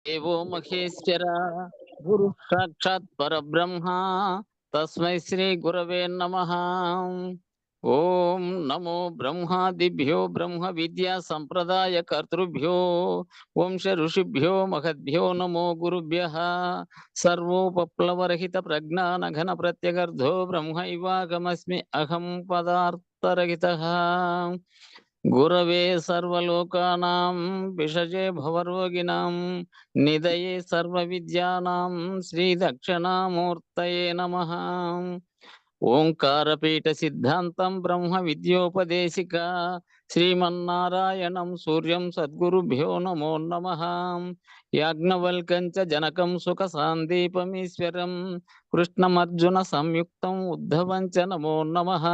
దేవో మహేశ్వర గురు సాక్షాత్ పరబ్రహ్మ తస్మై శ్రీ గురవే నమః. ఓం నమో బ్రహ్మాదిభ్యో బ్రహ్మ విద్యా సంప్రదాయ కర్తృభ్యో వంశ ఋషిభ్యో మహద్భ్యో నమో గురుభ్యః. సర్వోపప్లవరహిత ప్రజ్ఞాన ఘన ప్రత్యగర్ధో బ్రహ్మైవాగమస్మి అహం పదార్థరహితః. గురవే సర్వలోకానాం విషజే భవరోగిణాం నిదయే సర్వవిద్యానాం శ్రీ దక్షిణామూర్తయే నమః. ఓంకారపీఠ సిద్ధాంతం బ్రహ్మ విద్యోపదేశిక శ్రీమన్నారాయణం సూర్యం సద్గురుభ్యో నమో నమః. యాజ్ఞవల్కం చ జనకం సుఖ సాందీపమీశ్వరం కృష్ణమర్జున సంయుక్తం ఉద్ధవం చ నమో నమః.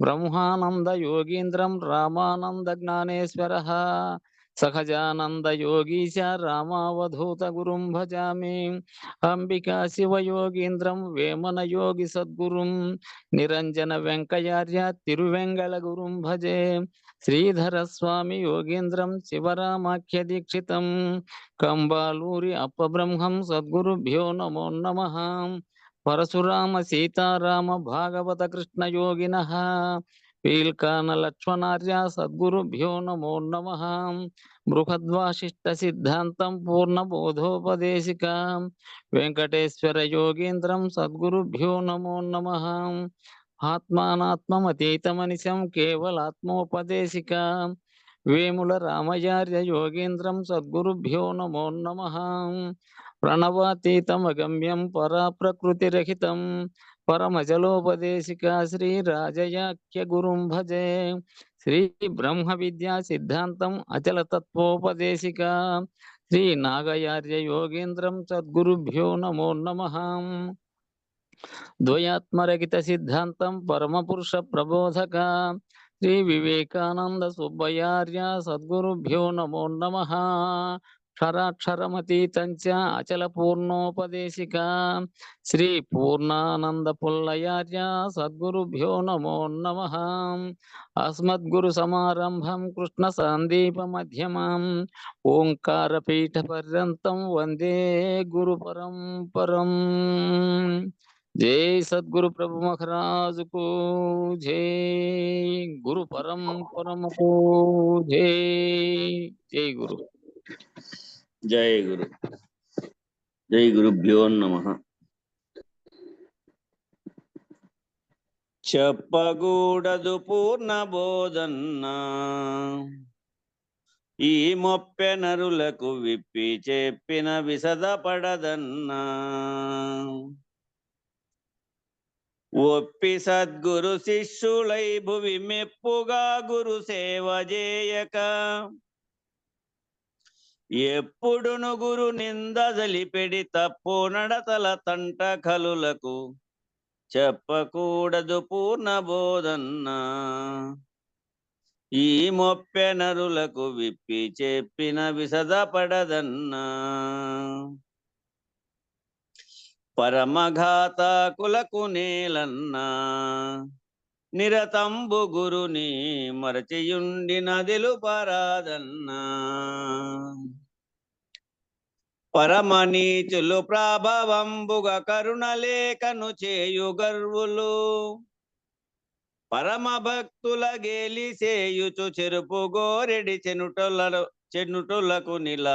బ్రహ్మానంద యోగీంద్రం రామానంద జ్ఞానేశ్వరః సహజానంద యోగీశ రామావధూత గురుం భజామి. అంబికా శివయోగీంద్రం వేమన యోగి సద్గురుం నిరంజన వెంకయార్య తిరువెంగళ గురుం భజే. శ్రీధర స్వామి యోగీంద్రం శివరామాఖ్య దీక్షితం కంబాలూరి అప్పబ్రహ్మం సద్గురుభ్యో నమో నమః. పరశురామ సీతారామ భాగవత కృష్ణ యోగినః పీల్కాన లక్ష్మణార్య సద్గురుభ్యో నమో నమః. బృహద్వాసిష్ట సిద్ధాంతం పూర్ణబోధోపదేశిక వెంకటేశ్వర యోగీంద్రం సద్గురుభ్యో నమో నమః. ఆత్మానాత్మమతీతమనిశం కేవలాత్మోపదేశిక వేముల రామయార్య యోగీంద్రం సద్గురుభ్యో నమో నమః. ప్రణవాతీతమగమ్యం పరాప్రకృతిరహితం పరమజలోపదేశిక శ్రీరాజయాఖ్య గురుం భజే. శ్రీ బ్రహ్మ విద్యా సిద్ధాంతం అచల తత్వోపదేశిక శ్రీ నాగయార్య యోగేంద్రం సద్గురుభ్యో నమో నమః. ద్వయాత్మరహిత సిద్ధాంతం పరమపురుష ప్రబోధక శ్రీ వివేకానంద సుబ్బయార్య సద్గురుభ్యో నమో నమః. క్షరాక్షరమతీతం చ అచల పూర్ణోపదేశిక శ్రీ పూర్ణానంద పుల్లయార్య సద్గురుభ్యో నమో నమః. అస్మద్గురు సమారంభం కృష్ణ సందీప మధ్యమం ఓంకారపీఠ పర్యంతం వందే గురు పరంపరం. జై సద్గురు ప్రభు మహారాజుకు జై. గురు పరంపరముకు జై. జై గురు. జై గురు. జై గురుభ్యో నమః. చెప్పగూడదు పూర్ణ బోధన్నా ఈ మొప్పెనరులకు విప్పి చెప్పిన విసదపడదన్నా. ఒప్పి సద్గురు శిష్యులై భువి మెప్పుగా గురు సేవ చేయక ఎప్పుడును గురు నింద జలిపెడి తప్పు నడతల తంట కలులకు చెప్పకూడదు పూర్ణ బోధన్నా ఈ మొప్పెనరులకు విప్పి చెప్పిన విసదపడదన్నా. పరమఘాతకులకు నేలన్నా నిరతంబు గురుని మరచియుండిన తెలుపరాదన్నా. పరమనీచులు ప్రభావంబుగ కరుణలేఖను చేయు గర్వులు పరమ భక్తుల గేలి చేయుచు చెరుపు గోరెడి చెనుటులకు నిల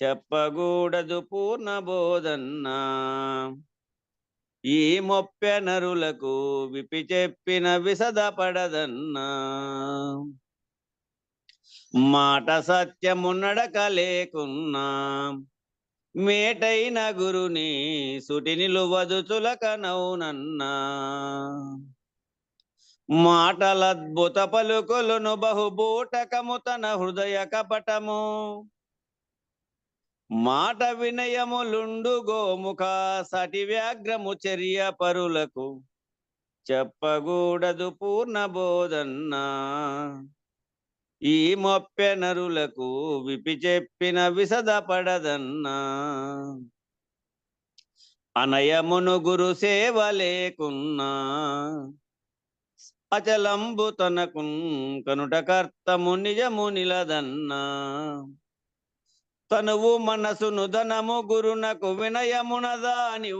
చెప్పగూడదు పూర్ణ బోధన్నా ఈ మొప్పెనరులకు విపి చెప్పిన విసదపడదన్నా. మాట సత్యము నడక లేకున్నా మేటైన గురుని సుటి నిలువదు చులకనౌనన్నా. మాటలద్భుత పలుకులను బహుబూటకము తన హృదయ కపటము మాట వినయములుండు గోముఖ సటి వ్యాగ్రము చర్య పరులకు చెప్పగూడదు పూర్ణ బోధన్నా ఈ మొప్పెనరులకు విపి చెప్పిన విసదపడదన్నా. అనయమును గురు సేవ లేకున్నా అచలంబు తనకు కనుట కర్తము నిజము నిలదన్నా. తనువు మనసును ధనము గురునకు వినయమునదానివ్వకుండి.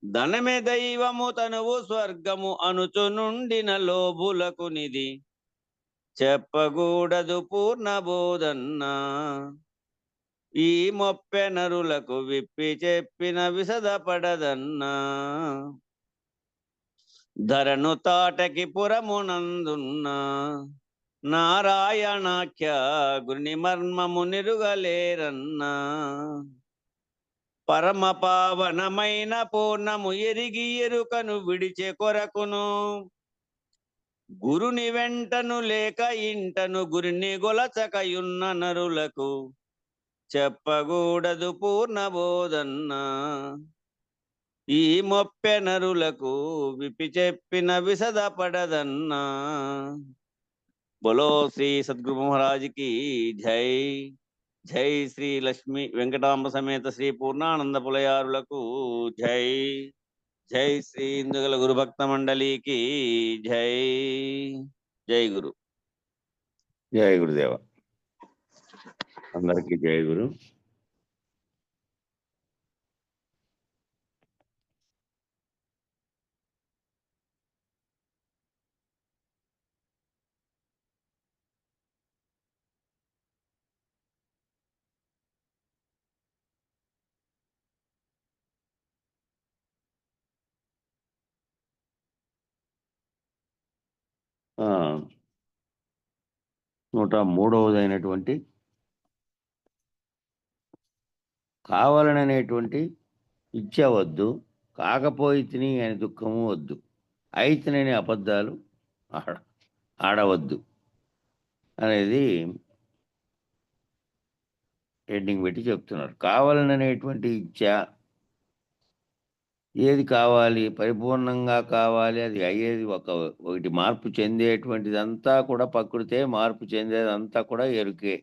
ధనమే దైవము తనువు స్వర్గము అనుచు నుండిన లోబులకు నిధి. చెప్పకూడదు పూర్ణ బోధన్నా, ఈ మొప్పెనరులకు విప్పి చెప్పిన విసదపడదన్నా. ధరను తాటకి పురమునందున్నా, నారాయణాఖ్య గురుని మర్మము నిరుగలేరన్నా. పరమ పావనమైన పూర్ణము ఎరిగి ఎరుకను విడిచే కొరకును, గురుని వెంటను లేక ఇంటను గురిని గొలచకయున్న నరులకు. చెప్పకూడదు పూర్ణ బోధన్నా, ఈ మొప్పెనరులకు విప్పి చెప్పిన విసదపడదన్నా. బోలో శ్రీ సద్గురు మహారాజ్కి జై. జై శ్రీ లక్ష్మీ వెంకటాంబ సమేత శ్రీ పూర్ణానంద పులయారులకు జై. జై శ్రీ ఇందుగల గురు భక్త మండలికి జై. జై గురు. జై గురుదేవ. అందరికీ జై గురు. ఆ 103వదైనటువంటి కావాలననేటువంటి ఇచ్చ వద్దు, కాకపోయితిని అని దుఃఖము వద్దు, అయితనని అబద్ధాలు ఆడవద్దు అనేది హెడ్డింగ్ పెట్టి చెప్తున్నారు. కావాలననేటువంటి ఇచ్చ, ఏది కావాలి, పరిపూర్ణంగా కావాలి, అది అయ్యేది ఒకటి మార్పు చెందేటువంటిదంతా కూడా ప్రకృతే, మార్పు చెందేదంతా కూడా ఎరుకే.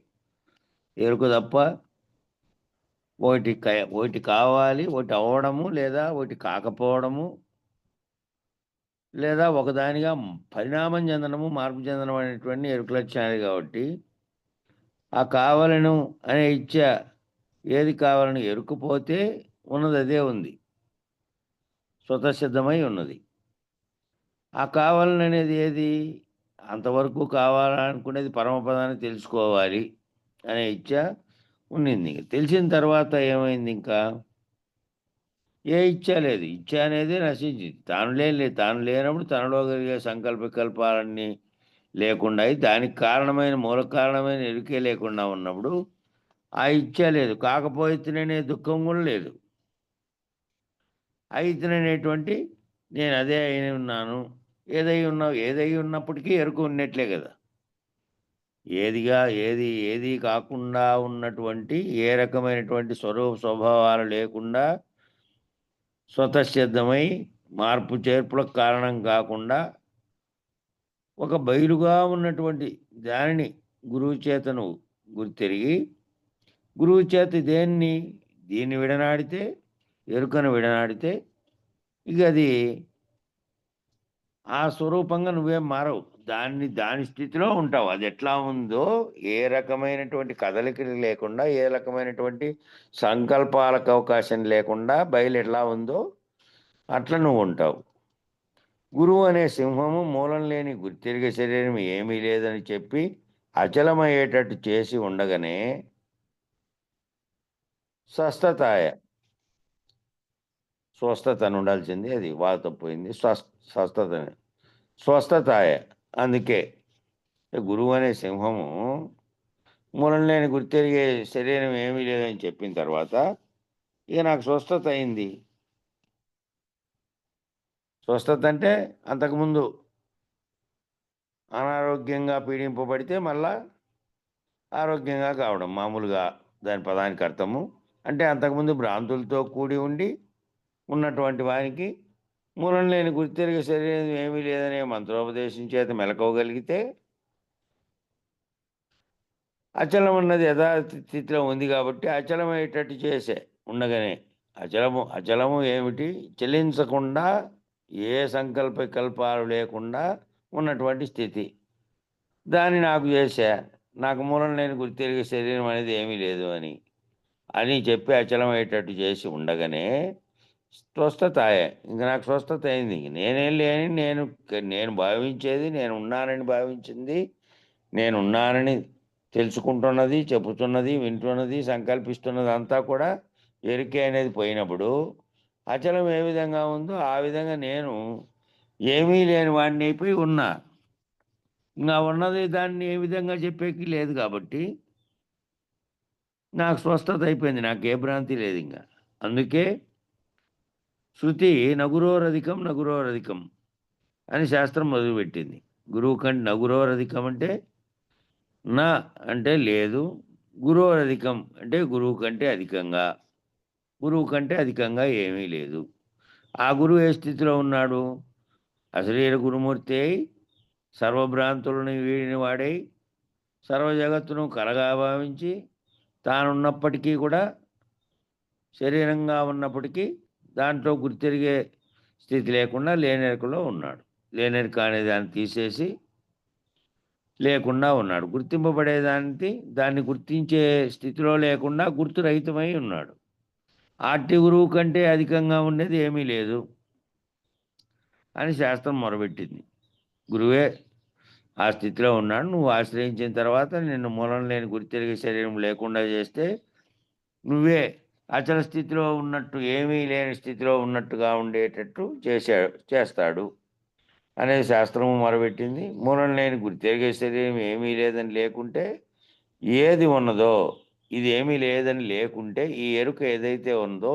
ఎరుక తప్ప ఒకటి కావాలి, ఒకటి అవ్వడము, లేదా ఒకటి కాకపోవడము, లేదా ఒకదానిగా పరిణామం చెందడము, మార్పు చెందడం అనేటువంటి ఎరుక లక్షణాలు. కాబట్టి ఆ కావాలను అనే ఇచ్చ, ఏది కావాలని ఎరుకుపోతే ఉన్నది అదే ఉంది, స్వతసిద్ధమై ఉన్నది. ఆ కావాలని అనేది ఏది, అంతవరకు కావాలనుకునేది పరమపదాన్ని తెలుసుకోవాలి అనే ఇచ్చ ఉండింది. తెలిసిన తర్వాత ఏమైంది, ఇంకా ఏ ఇచ్చ లేదు. ఇచ్చ అనేది నశించింది. తాను లేనప్పుడు తనలో కలిగే సంకల్ప వికల్పాలన్నీ లేకుండా, దానికి కారణమైన మూల కారణమైన ఎరుకే లేకుండా ఉన్నప్పుడు ఆ ఇచ్చ లేదు. కాకపోయితేనే దుఃఖం కూడా లేదు. అయితేనేటువంటి నేను అదే అయిన ఉన్నాను, ఏదై ఉన్నప్పటికీ ఎరుక ఉన్నట్లే కదా. ఏది కాకుండా ఉన్నటువంటి, ఏ రకమైనటువంటి స్వభావాలు లేకుండా స్వతసిద్ధమై మార్పు చేర్పులకు కారణం కాకుండా ఒక బయలుగా ఉన్నటువంటి దానిని గురువు చేతను గుర్తెరిగి, గురువు చేత దీన్ని విడనాడితే, ఎరుకను విడనాడితే ఇక అది ఆ స్వరూపంగా నువ్వేం మారవు. దాని స్థితిలో ఉంటావు. అది ఎట్లా ఉందో, ఏ రకమైనటువంటి కదలికలు లేకుండా, ఏ రకమైనటువంటి సంకల్పాలకు అవకాశం లేకుండా బయలు ఎట్లా ఉందో అట్లా నువ్వు ఉంటావు. గురువు అనే సింహము మూలం లేని గుర్తిరిగే శరీరం ఏమీ లేదని చెప్పి అచలమయ్యేటట్టు చేసి ఉండగానే స్వస్థతను ఉండాల్సింది, అది వాతపోయింది. స్వస్థతాయ. అందుకే గురువు అనే సింహము మూలం లేని గుర్తెరిగే శరీరం ఏమీ లేదని చెప్పిన తర్వాత ఇక నాకు స్వస్థత అయింది. స్వస్థత అంటే అంతకుముందు అనారోగ్యంగా పీడింపబడితే మళ్ళా ఆరోగ్యంగా కావడం, మామూలుగా దాని పదానికి అర్థము. అంటే అంతకుముందు భ్రాంతులతో కూడి ఉన్నటువంటి వారికి మూలం లేని గుర్తెరిగే శరీరం ఏమీ లేదనే మంత్రోపదేశం చేత మెలకోగలిగితే అచలం అన్నది యథాస్థితిలో ఉంది. కాబట్టి అచలమయ్యేటట్టు చేసే ఉండగానే, అచలము ఏమిటి, చెల్లించకుండా ఏ సంకల్పాలు లేకుండా ఉన్నటువంటి స్థితి, దాన్ని నాకు చేశా. నాకు మూలం లేని గుర్తెరిగే శరీరం అనేది ఏమీ లేదు అని చెప్పి అచలమయ్యేటట్టు చేసి ఉండగానే స్వస్థత ఇంక నాకు స్వస్థత అయింది. ఇంక నేనేం లేని నేను భావించేది, నేను ఉన్నానని భావించింది, నేనున్నానని తెలుసుకుంటున్నది, చెబుతున్నది, వింటున్నది, సంకల్పిస్తున్నది అంతా కూడా ఎరుకే అనేది పోయినప్పుడు అచలం ఏ విధంగా ఉందో ఆ విధంగా నేను ఏమీ లేని వాడిని అయిపోయి ఉన్నా. ఇంకా ఉన్నది దాన్ని ఏ విధంగా చెప్పేకి లేదు కాబట్టి నాకు స్వస్థత అయిపోయింది. నాకు ఏ భ్రాంతి లేదు ఇంకా. అందుకే శృతి నగురోరధికం నగురోరధికం అని శాస్త్రం మొదలుపెట్టింది. గురువు కంటే నగురోరధికం అంటే నా అంటే లేదు, గురోరధికం అంటే గురువు కంటే అధికంగా, గురువు కంటే అధికంగా ఏమీ లేదు. ఆ గురువు ఏ స్థితిలో ఉన్నాడు? అశరీర గురుమూర్తి అయి సర్వభ్రాంతులను వీడిని వాడై సర్వ జగత్తును కలగా భావించి తానున్నప్పటికీ కూడా శరీరంగా ఉన్నప్పటికీ దాంట్లో గుర్తిరిగే స్థితి లేకుండా లేనెరుకలో ఉన్నాడు. లేనెరుక అనే దాన్ని తీసేసి లేకుండా ఉన్నాడు. దాన్ని గుర్తించే స్థితిలో లేకుండా గుర్తురహితమై ఉన్నాడు. ఆర్టి గురువు కంటే అధికంగా ఉండేది ఏమీ లేదు అని శాస్త్రం మొరబెట్టింది. గురువే ఆ స్థితిలో ఉన్నాడు. నువ్వు ఆశ్రయించిన తర్వాత నిన్ను మూలం లేని గుర్తిరిగే శరీరం లేకుండా చేస్తే నువ్వే అచల స్థితిలో ఉన్నట్టు, ఏమీ లేని స్థితిలో ఉన్నట్టుగా ఉండేటట్టు చేస్తాడు అనేది శాస్త్రము మొరబెట్టింది. మూలం లేని గుర్తిరిగే శరీరం ఏమీ లేదని లేకుంటే ఏది ఉన్నదో ఇది ఏమీ లేదని లేకుంటే, ఈ ఎరుక ఏదైతే ఉందో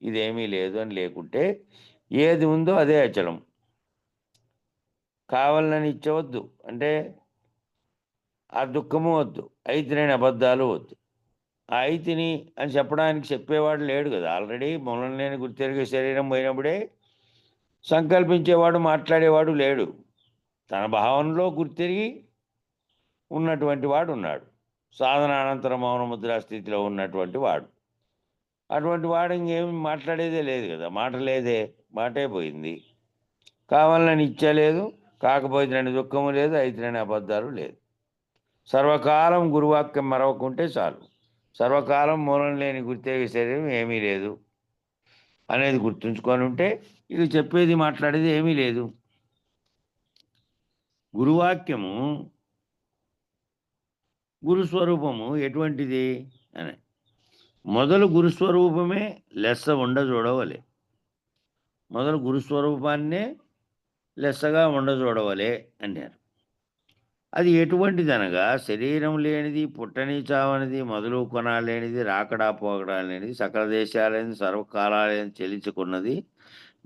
ఇదేమీ లేదు అని లేకుంటే ఏది ఉందో అదే అచలం. కావాలని ఇచ్చవద్దు అంటే ఆ దుఃఖము వద్దు, అయితేనేని అబద్ధాలు వద్దు. ఆ అయితిని అని చెప్పడానికి చెప్పేవాడు లేడు కదా. ఆల్రెడీ మూలం లేని గుర్తెరిగే శరీరం పోయినప్పుడే సంకల్పించేవాడు, మాట్లాడేవాడు లేడు. తన భావనలో గుర్తెరిగి ఉన్నటువంటి వాడు ఉన్నాడు. సాధన అనంతర మౌన ముద్రా స్థితిలో ఉన్నటువంటి వాడు. అటువంటి వాడు ఇంకేమి మాట్లాడేదే లేదు కదా. మాట లేదే, మాటే పోయింది. కావాలని ఇచ్చలేదు, కాకపోతే దుఃఖము లేదు, అయితే అబద్ధాలు లేదు. సర్వకాలం గురువాక్యం మరవకుంటే చాలు. సర్వకాలం మూలం లేని గుర్తెరిగే శరీరం ఏమీ లేదు అనేది గుర్తుంచుకొని ఉంటే ఇది చెప్పేది మాట్లాడేది ఏమీ లేదు. గురువాక్యము గురుస్వరూపము ఎటువంటిది అని మొదలు గురుస్వరూపమే లెస్స ఉండ చూడవలే. మొదలు గురుస్వరూపాన్నే లెస్సగా ఉండ చూడవలే అన్నారు. అది ఎటువంటిదనగా శరీరం లేనిది, పుట్టని చావనిది, మొదలు కొనాలేనిది, రాకడా పోకడా లేనిది, సకల దేశాలేని సర్వకాలాలేని చెల్లించుకున్నది,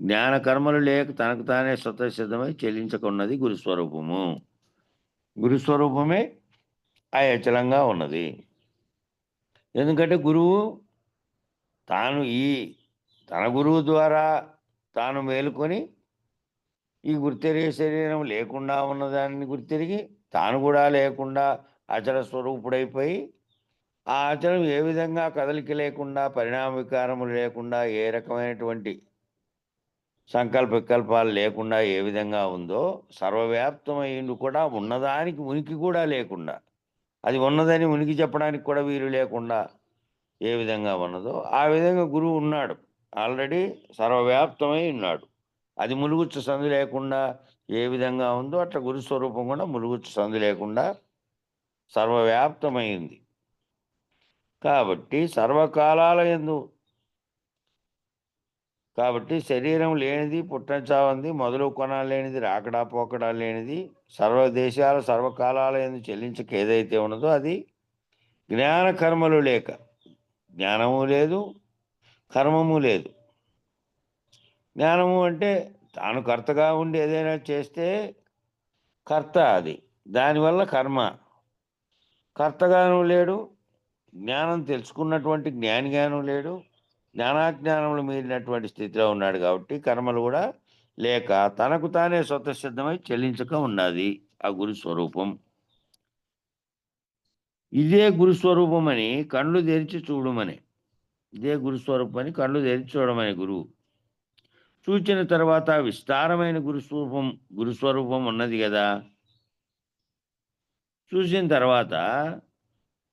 జ్ఞాన కర్మలు లేక తనకు తానే స్వతసిద్ధమై చెల్లించుకున్నది గురుస్వరూపము. గురుస్వరూపమే అచలంగా ఉన్నది. ఎందుకంటే గురువు తన గురువు ద్వారా తాను మేలుకొని ఈ గుర్తెరిగే శరీరం లేకుండా ఉన్నదాన్ని గుర్తెరిగి తాను కూడా లేకుండా అచల స్వరూపుడైపోయి ఆ అచలం ఏ విధంగా కదలిక లేకుండా, పరిణామ వికారములు లేకుండా, ఏ రకమైనటువంటి సంకల్ప వికల్పాలు లేకుండా ఏ విధంగా ఉందో సర్వవ్యాప్తమైండు కూడా ఉన్నదానికి ఉనికి కూడా లేకుండా, అది ఉన్నదని ఉనికి చెప్పడానికి కూడా వీలు లేకుండా ఏ విధంగా ఉన్నదో ఆ విధంగా గురువు ఉన్నాడు. ఆల్రెడీ సర్వవ్యాప్తమై ఉన్నాడు. అది ములుగుచ్చు సందు లేకుండా ఏ విధంగా ఉందో అట్లా గురుస్వరూపం కూడా ములుగుచ్చు సందు లేకుండా సర్వవ్యాప్తమైంది. కాబట్టి సర్వకాలాల యందు కాబట్టి శరీరం లేనిది, పుట్టచావంది, మొదలు కొనాలు లేనిది, రాకడా పోకడా లేనిది, సర్వదేశాల సర్వకాలాల యందు చెల్లించక ఏదైతే ఉన్నదో అది జ్ఞాన కర్మలు లేక, జ్ఞానము లేదు, కర్మము లేదు. జ్ఞానము అంటే తాను కర్తగా ఉండి ఏదైనా చేస్తే కర్త, అది దానివల్ల కర్మ. కర్తగాను లేడు, జ్ఞానం తెలుసుకున్నటువంటి జ్ఞానిగాను లేడు, జ్ఞానాజ్ఞానములు మీరినటువంటి స్థితిలో ఉన్నాడు. కాబట్టి కర్మలు కూడా లేక తనకు తానే స్వతసిద్ధమై చెల్లించక ఉన్నది ఆ గురుస్వరూపం. ఇదే గురుస్వరూపం అని కళ్ళు తెరిచి చూడమని, ఇదే గురుస్వరూపం అని కళ్ళు తెరిచి చూడమని గురువు చూచిన తర్వాత విస్తారమైన గురుస్వరూపం ఉన్నది కదా. చూసిన తర్వాత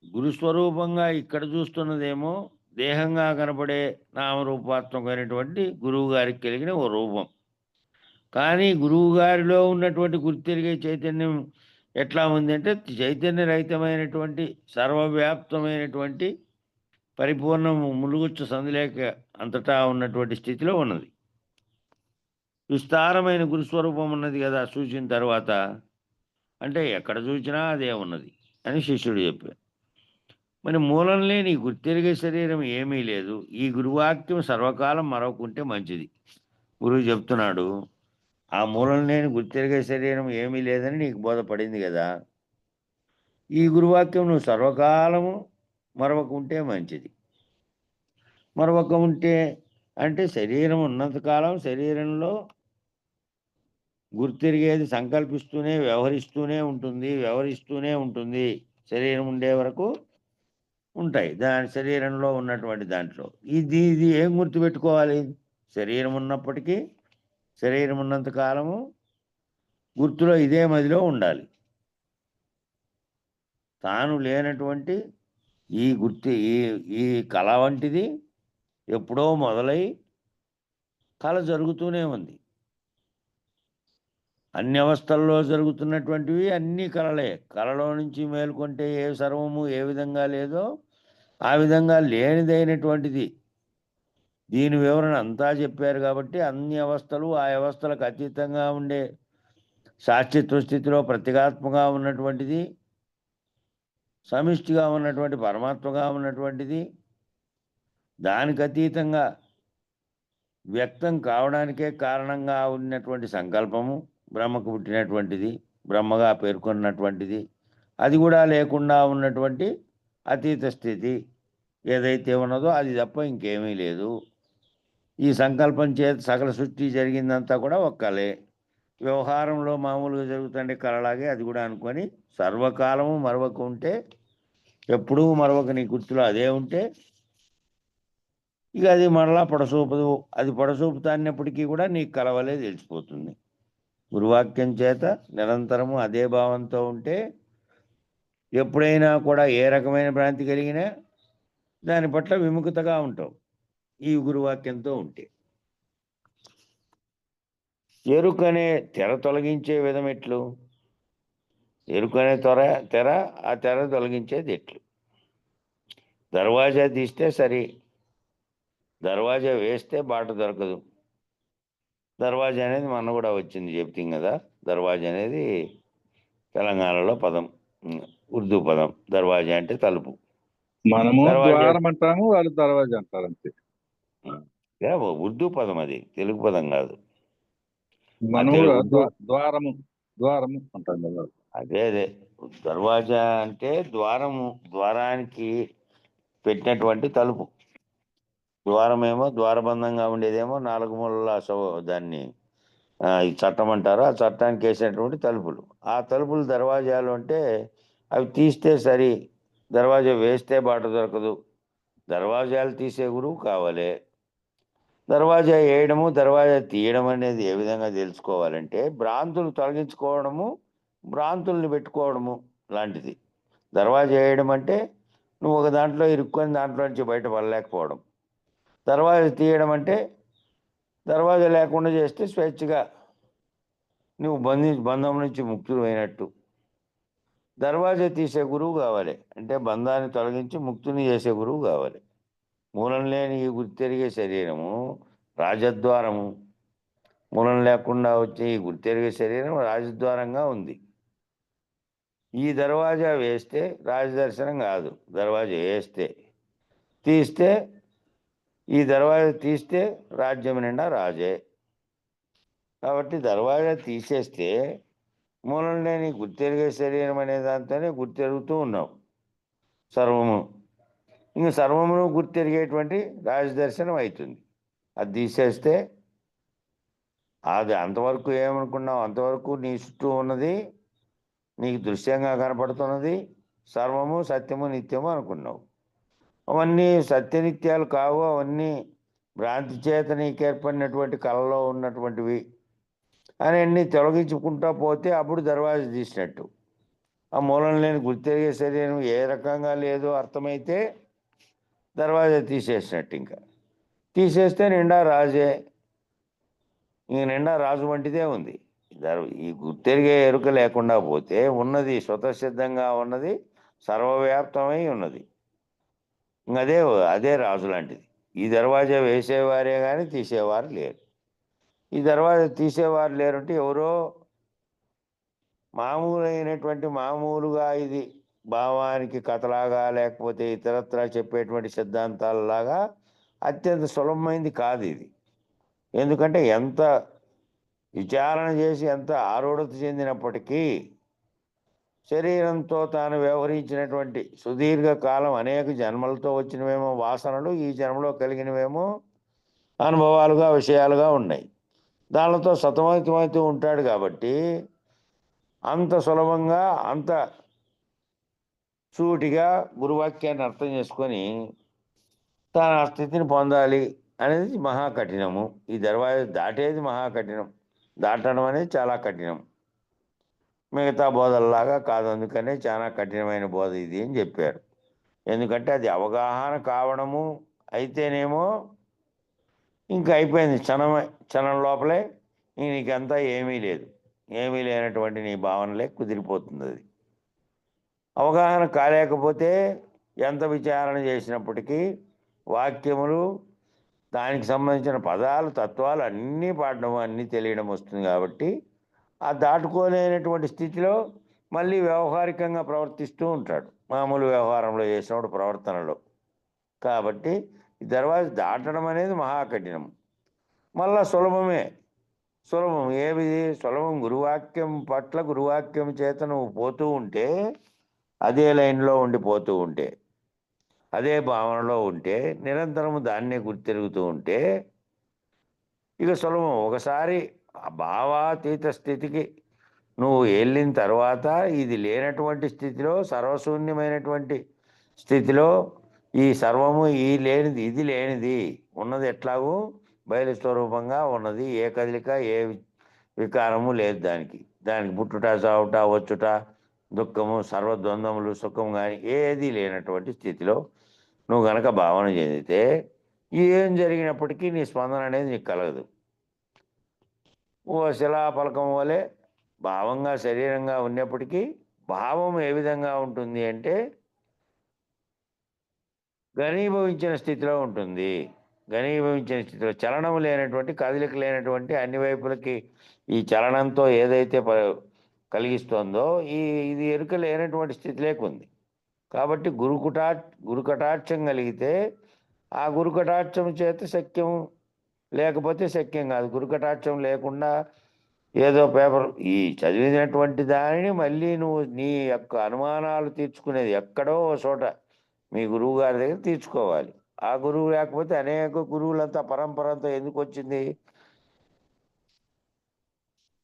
గురుస్వరూపంగా ఇక్కడ చూస్తున్నదేమో దేహంగా కనపడే నామరూపాత్మకమైనటువంటి గురువు గారికి కలిగిన ఓ రూపం. కానీ గురువు గారిలో ఉన్నటువంటి గుర్తెరిగే చైతన్యం ఎట్లా ఉంది అంటే చైతన్య రహితమైనటువంటి సర్వవ్యాప్తమైనటువంటి పరిపూర్ణము ములుగుచ్చు సందులేక అంతటా ఉన్నటువంటి స్థితిలో ఉన్నది. విస్తారమైన గురుస్వరూపం ఉన్నది కదా చూసిన తర్వాత, అంటే ఎక్కడ చూసినా అదే ఉన్నది అని శిష్యుడు చెప్పాడు. మరి మూలం లేని గుర్తెరిగే శరీరం ఏమీ లేదు. ఈ గురువాక్యం సర్వకాలం మరొకుంటే మంచిది. గురువు చెప్తున్నాడు, ఆ మూలం లేని గుర్తెరిగే శరీరం ఏమీ లేదని నీకు బోధపడింది కదా, ఈ గురువాక్యం నువ్వు సర్వకాలము మరొకుంటే మంచిది. మరొక ఉంటే అంటే శరీరం ఉన్నంతకాలం శరీరంలో గుర్తిరిగేది సంకల్పిస్తూనే వ్యవహరిస్తూనే ఉంటుంది. శరీరం ఉండే వరకు ఉంటాయి దాని శరీరంలో ఉన్నటువంటి దాంట్లో. ఇది ఏం గుర్తుపెట్టుకోవాలి? శరీరం ఉన్నప్పటికీ శరీరం ఉన్నంత కాలము గుర్తులో ఇదే మదిలో ఉండాలి. తాను లేనటువంటి ఈ ఈ కళ వంటిది ఎప్పుడో మొదలై కళ జరుగుతూనే ఉంది. అన్ని అవస్థల్లో జరుగుతున్నటువంటివి అన్ని కళలే. కళలో నుంచి మేల్కొంటే ఏ సర్వము ఏ విధంగా లేదో ఆ విధంగా లేనిదైనటువంటిది. దీని వివరణ అంతా చెప్పారు కాబట్టి అన్ని అవస్థలు ఆ అవస్థలకు అతీతంగా ఉండే శాశ్వత స్థితిలో ప్రత్యేగాత్మగా ఉన్నటువంటిది, సమిష్టిగా ఉన్నటువంటి పరమాత్మగా ఉన్నటువంటిది, దానికి అతీతంగా వ్యక్తం కావడానికే కారణంగా ఉన్నటువంటి సంకల్పము బ్రహ్మకు పుట్టినటువంటిది, బ్రహ్మగా పేర్కొన్నటువంటిది, అది కూడా లేకుండా ఉన్నటువంటి అతీత స్థితి ఏదైతే ఉన్నదో అది తప్ప ఇంకేమీ లేదు. ఈ సంకల్పం చేత సకల సృష్టి జరిగిందంతా కూడా ఒక్కలే. వ్యవహారంలో మామూలుగా జరుగుతుండే కళలాగే అది కూడా అనుకొని సర్వకాలము మరొక ఉంటే, ఎప్పుడూ మరొక నీ గుర్తులో అదే ఉంటే ఇక అది మరలా పొడసూపదు. అది పొడసూపుతాన్నప్పటికీ కూడా నీకు కలవలే తెలిసిపోతుంది. గురువాక్యం చేత నిరంతరము అదే భావంతో ఉంటే ఎప్పుడైనా కూడా ఏ రకమైన భ్రాంతి కలిగినా దాని పట్ల విముఖతగా ఉంటావు ఈ గురువాక్యంతో ఉంటే. ఎరుకనే తెర తొలగించే విధం ఎట్లు? ఎరుకనే తెర ఆ తెర తొలగించేది ఎట్లు? దర్వాజా తీస్తే సరి, దర్వాజా వేస్తే బాట దొరకదు. దర్వాజా అనేది మన కూడా వచ్చింది చెప్తాం కదా. దర్వాజా అనేది తెలంగాణలో పదం, ఉర్దూ పదం. దర్వాజా అంటే తలుపు. మనము ద్వారం అంటాము, వాళ్ళు దర్వాజా అంటారు అంతే. ఉర్దూ పదం, అది తెలుగు పదం కాదు. మనం ద్వారము అంటాం కదా. అదే దర్వాజా అంటే ద్వారము, ద్వారానికి పెట్టినటువంటి తలుపు. ద్వారమేమో ద్వారబంధంగా ఉండేదేమో నాలుగు మూలల దాన్ని ఈ చట్టం అంటారు. ఆ చట్టానికి వేసినటువంటి తలుపులు. ఆ తలుపులు దర్వాజాలు అంటే అవి తీస్తే సరి, దర్వాజా వేస్తే బాట దొరకదు. దర్వాజాలు తీసే గురువు కావాలి. దర్వాజా వేయడము దర్వాజా తీయడం అనేది ఏ విధంగా తెలుసుకోవాలంటే భ్రాంతులు తొలగించుకోవడము, భ్రాంతుల్ని పెట్టుకోవడము లాంటిది. దర్వాజా వేయడం అంటే నువ్వు ఒక దాంట్లో ఇరుక్కొని దాంట్లో నుంచి బయటపడలేకపోవడం. దర్వాజా తీయడం అంటే దర్వాజా లేకుండా చేస్తే స్వేచ్ఛగా నువ్వు బంధం నుంచి ముక్తులు అయినట్టు. దర్వాజా తీసే గురువు కావాలి అంటే బంధాన్ని తొలగించి ముక్తుని చేసే గురువు కావాలి. మూలం లేని ఈ గుర్తెరిగే శరీరము రాజద్వారము. మూలం లేకుండా వచ్చే ఈ గుర్తెరిగే శరీరం రాజద్వారంగా ఉంది. ఈ దర్వాజా వేస్తే రాజదర్శనం కాదు. దర్వాజా వేస్తే, తీస్తే, ఈ దర్వాజా తీస్తే రాజ్యం నిండా రాజే. కాబట్టి దర్వాజా తీసేస్తే మూలం లేని గుర్తెరిగే శరీరం అనే దాంతోనే గుర్తెరుగుతూ ఉన్నావు సర్వము. ఇంక సర్వమును గుర్తెరిగేటువంటి రాజదర్శనం అవుతుంది. అది తీసేస్తే అది అంతవరకు ఏమనుకున్నావు, అంతవరకు నీ చుట్టూ ఉన్నది నీకు దృశ్యంగా కనపడుతున్నది సర్వము సత్యము నిత్యము అనుకున్నావు. అవన్నీ సత్యనిత్యాలు కావు. అవన్నీ భ్రాంతి చేత నీకు ఏర్పడినటువంటి కళలో ఉన్నటువంటివి అని అన్నీ తొలగించుకుంటా పోతే అప్పుడు దర్వాజా తీసినట్టు. ఆ మూలం లేని గుర్తెరిగే శరీరం ఏ రకంగా లేదో అర్థమైతే దర్వాజా తీసేసినట్టు. ఇంకా తీసేస్తే నిండా రాజే, ఇంక నిండా రాజు వంటిదే ఉంది. ఈ గుర్తెరిగే ఎరుక లేకుండా పోతే ఉన్నది స్వతసిద్ధంగా ఉన్నది, సర్వవ్యాప్తమై ఉన్నది. అదే అదే రాజు లాంటిది. ఈ దర్వాజా వేసేవారే కానీ తీసేవారు లేరు. ఈ దర్వాజా తీసేవారు లేరంటే ఎవరో మామూలుగా ఇది భావానికి కథలాగా లేకపోతే ఇతరత్రా చెప్పేటువంటి సిద్ధాంతాలలాగా అత్యంత సులభమైంది కాదు ఇది. ఎందుకంటే ఎంత విచారణ చేసి ఎంత ఆరూఢత చెందినప్పటికీ శరీరంతో తాను వ్యవహరించినటువంటి సుదీర్ఘ కాలం అనేక జన్మలతో వచ్చినవేమో వాసనలు, ఈ జన్మలో కలిగినవేమో అనుభవాలుగా విషయాలుగా ఉన్నాయి. దానితో సతమతమవుతూ ఉంటాడు కాబట్టి అంత సులభంగా అంత సూటిగా గురువాక్యాన్ని అర్థం చేసుకొని తన స్థితిని పొందాలి అనేది మహాకఠినము. ఈ దర్వాజా దాటేది మహాకఠినం, దాటడం అనేది చాలా కఠినం. మిగతా బోధల్లాగా కాదు, అందుకనే చాలా కఠినమైన బోధ ఇది అని చెప్పారు. ఎందుకంటే అది అవగాహన కావడము అయితేనేమో ఇంకా అయిపోయింది, క్షణం లోపలే నీకంతా ఏమీ లేదు, ఏమీ లేనటువంటి నీ భావనలే కుదిరిపోతుంది. అది అవగాహన కాలేకపోతే ఎంత విచారణ చేసినప్పటికీ వాక్యములు, దానికి సంబంధించిన పదాలు, తత్వాలు అన్నీ పాడడం, అన్నీ తెలియడం వస్తుంది. కాబట్టి ఆ దాటుకోలేనటువంటి స్థితిలో మళ్ళీ వ్యవహారికంగా ప్రవర్తిస్తూ ఉంటాడు, మామూలు వ్యవహారంలో చేసినప్పుడు ప్రవర్తనలో. కాబట్టి ఈ దర్వాజా దాటడం అనేది మహాకఠినం. మళ్ళా సులభం. ఏది సులభం? గురువాక్యం పట్ల, గురువాక్యం చేత నువ్వు పోతూ ఉంటే, అదే లైన్లో ఉండిపోతూ ఉంటే, అదే భావనలో ఉంటే, నిరంతరము దాన్నే గుర్తిరుగుతూ ఉంటే ఇక సులభం. ఒకసారి ఆ భావాతీత స్థితికి నువ్వు వెళ్ళిన తర్వాత ఇది లేనటువంటి స్థితిలో, సర్వశూన్యమైనటువంటి స్థితిలో ఈ సర్వము ఈ లేనిది, ఇది లేనిది, ఉన్నది ఎట్లాగూ బయలు స్వరూపంగా ఉన్నది. ఏ కదలిక, ఏ వికారము లేదు దానికి. పుట్టుట, చావుట, వచ్చుట, దుఃఖము, సర్వద్వంద్వములు, సుఖం కానీ ఏది లేనటువంటి స్థితిలో నువ్వు గనక భావన చెందితే ఏం జరిగినప్పటికీ నీ స్పందన అనేది నీకు కలగదు. ఓ శిలాఫలకం వలె భావంగా శరీరంగా ఉన్నప్పటికీ భావం ఏ విధంగా ఉంటుంది అంటే ఘనీభవించిన స్థితిలో ఉంటుంది. ఘనీభవించిన స్థితిలో చలనం లేనటువంటి, కదలిక లేనటువంటి, అన్ని వైపులకి ఈ చలనంతో ఏదైతే కలిగిస్తోందో ఇది ఎరుక లేనటువంటి స్థితి లేకుంది. కాబట్టి గురు కటాక్షం కలిగితే ఆ గురు కటాక్షం చేత శక్యం, లేకపోతే శక్యం కాదు. గురు కటాక్షం లేకుండా ఏదో పేపర్ ఈ చదివినటువంటి దానిని మళ్ళీ నువ్వు నీ యొక్క అనుమానాలు తీర్చుకునేది ఎక్కడో చోట మీ గురువు గారి దగ్గర తీర్చుకోవాలి. ఆ గురువు లేకపోతే అనేక గురువులంతా పరంపరంతా ఎందుకు వచ్చింది?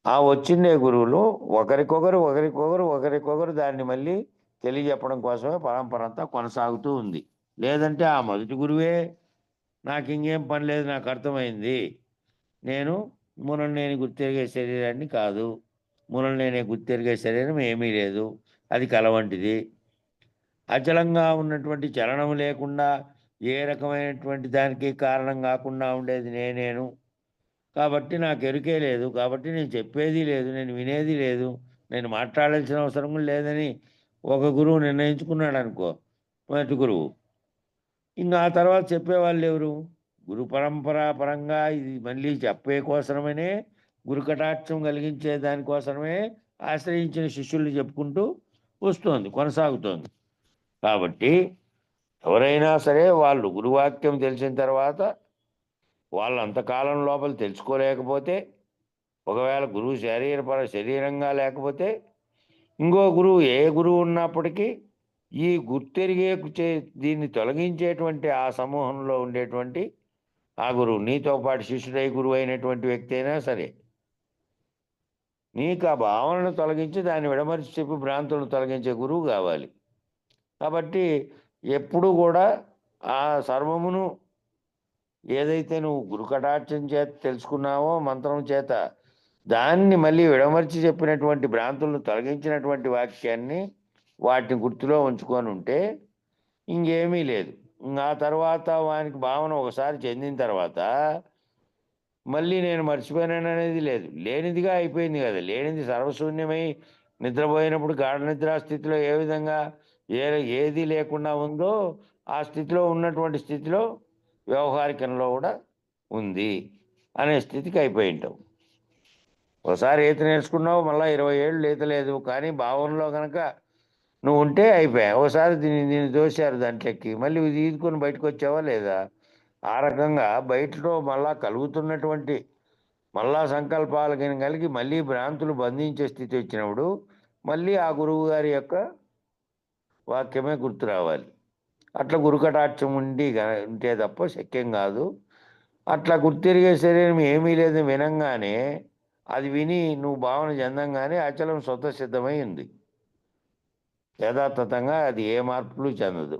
ఆ వచ్చిండే గురువులు ఒకరికొకరు దాన్ని మళ్ళీ తెలియజెప్పడం కోసమే పరంపర అంతా కొనసాగుతూ ఉంది. లేదంటే ఆ మొదటి గురువే నాకు ఇంకేం పని లేదు, నాకు అర్థమైంది, నేను మూలనేని గుర్తెరిగే శరీరాన్ని కాదు, మూలనేని గుర్తెరిగే శరీరం ఏమీ లేదు, అది కలవంటిది, అచలంగా ఉన్నటువంటి చలనం లేకుండా ఏ రకమైనటువంటి దానికి కారణం కాకుండా ఉండేది నేను. కాబట్టి నాకు ఎరుకే లేదు, కాబట్టి నేను చెప్పేది లేదు, నేను వినేది లేదు, నేను మాట్లాడాల్సిన అవసరం లేదని ఒక గురువు నిర్ణయించుకున్నాడు అనుకో, మొదటి గురువు. ఇంకా ఆ తర్వాత చెప్పేవాళ్ళు ఎవరు? గురు పరంపరా పరంగా ఇది మళ్ళీ చెప్పే కోసమనే, గురు కటాక్షం కలిగించే దానికోసమే ఆశ్రయించిన శిష్యుల్ని చెప్పుకుంటూ వస్తోంది, కొనసాగుతోంది. కాబట్టి ఎవరైనా సరే వాళ్ళు గురువాక్యం తెలిసిన తర్వాత వాళ్ళు అంతకాలం లోపల తెలుసుకోలేకపోతే, ఒకవేళ గురువు శరీరంగా లేకపోతే ఇంకో గురువు, ఏ గురువు ఉన్నప్పటికీ ఈ గుర్తెరిగే దీన్ని తొలగించేటువంటి ఆ సమూహంలో ఉండేటువంటి ఆ గురువు, నీతో పాటు శిష్యుడై గురువు అయినటువంటి వ్యక్తి అయినా సరే, నీకు ఆ భావనను తొలగించి దాన్ని విడమర్చి చెప్పి భ్రాంతులను తొలగించే గురువు కావాలి. కాబట్టి ఎప్పుడు కూడా ఆ సర్వమును ఏదైతే నువ్వు గురు కటాక్షం చేత తెలుసుకున్నావో మంత్రం చేత, దాన్ని మళ్ళీ విడమర్చి చెప్పినటువంటి భ్రాంతులను తొలగించినటువంటి వాక్యాన్ని వాటిని గుర్తులో ఉంచుకొని ఉంటే ఇంకేమీ లేదు. ఆ తర్వాత వానికి భావన ఒకసారి చెందిన తర్వాత మళ్ళీ నేను మర్చిపోయాను అనేది లేదు. లేనిదిగా అయిపోయింది కదా. లేనిది సర్వశూన్యమై నిద్రపోయినప్పుడు గాఢ నిద్రా స్థితిలో ఏ విధంగా ఏది లేకుండా ఉందో ఆ స్థితిలో ఉన్నటువంటి స్థితిలో వ్యవహారికంలో కూడా ఉంది అనే స్థితికి అయిపోయి ఉంటావు. ఒకసారి ఈత నేర్చుకున్నావు, మళ్ళీ 20 ఏళ్ళు ఈత లేదు, కానీ భావనలో కనుక నువ్వు ఉంటే అయిపోయా. ఒకసారి దీన్ని దోశారు దాంట్లోకి, మళ్ళీ ఇది ఈదుకొని బయటకు వచ్చావా లేదా? ఆ రకంగా బయటలో మళ్ళా కలుగుతున్నటువంటి మళ్ళా సంకల్పాలు కలిగి మళ్ళీ భ్రాంతులు బంధించే స్థితి వచ్చినప్పుడు మళ్ళీ ఆ గురువు గారి యొక్క వాక్యమే గుర్తు రావాలి. అట్లా గురుకటాక్షం ఉంటే తప్ప శక్యం కాదు. అట్లా గుర్తిరిగే శరీరం ఏమీ లేదు వినంగానే, అది విని నువ్వు భావన చెందంగానే అచలం స్వతసిద్ధమై ఉంది. యథాతథంగా అది ఏ మార్పులు చెందదు.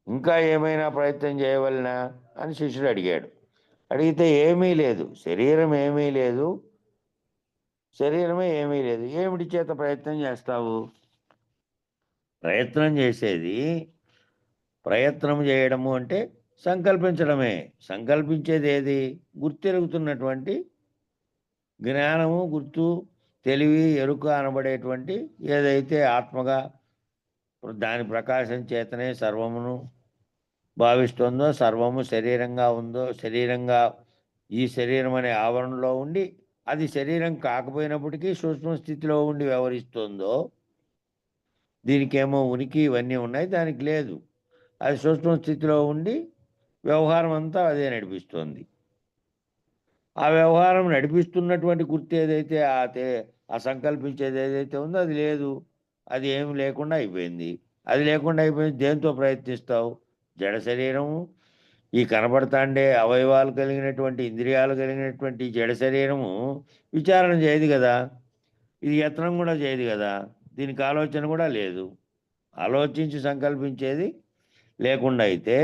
ఇంకా ఏమైనా ప్రయత్నం చేయవలనా అని శిష్యుడు అడిగాడు. అడిగితే ఏమీ లేదు, శరీరమే ఏమీ లేదు. ఏమిటి చేత ప్రయత్నం చేస్తావు? ప్రయత్నం చేయడము అంటే సంకల్పించడమే. సంకల్పించేది ఏది? గుర్తెరుగుతున్నటువంటి జ్ఞానము, గుర్తు, తెలివి, ఎరుక అనబడేటువంటి ఏదైతే ఆత్మగా దాని ప్రకాశం చేతనే సర్వమును భావిస్తుందో, సర్వము శరీరంగా ఉందో, ఈ శరీరం అనే ఆవరణలో ఉండి అది శరీరం కాకపోయినప్పటికీ సూక్ష్మ స్థితిలో ఉండి వ్యవహరిస్తుందో, దీనికేమో ఉనికి ఇవన్నీ ఉన్నాయి, దానికి లేదు. అది సూక్ష్మ స్థితిలో ఉండి వ్యవహారం అంతా అదే నడిపిస్తుంది. ఆ వ్యవహారం నడిపిస్తున్నటువంటి గుర్తు ఏదైతే ఆ సంకల్పించేది ఏదైతే ఉందో అది లేదు. అది ఏమి లేకుండా అయిపోయింది. దేంతో ప్రయత్నిస్తావు? జడ శరీరము, ఈ కనబడతాండే అవయవాలు కలిగినటువంటి, ఇంద్రియాలు కలిగినటువంటి జడ శరీరము విచారణ చేయదు కదా, ఇది యత్నం కూడా చేయదు కదా, దీనికి ఆలోచన కూడా లేదు. ఆలోచించి సంకల్పించేది లేకుండా అయితే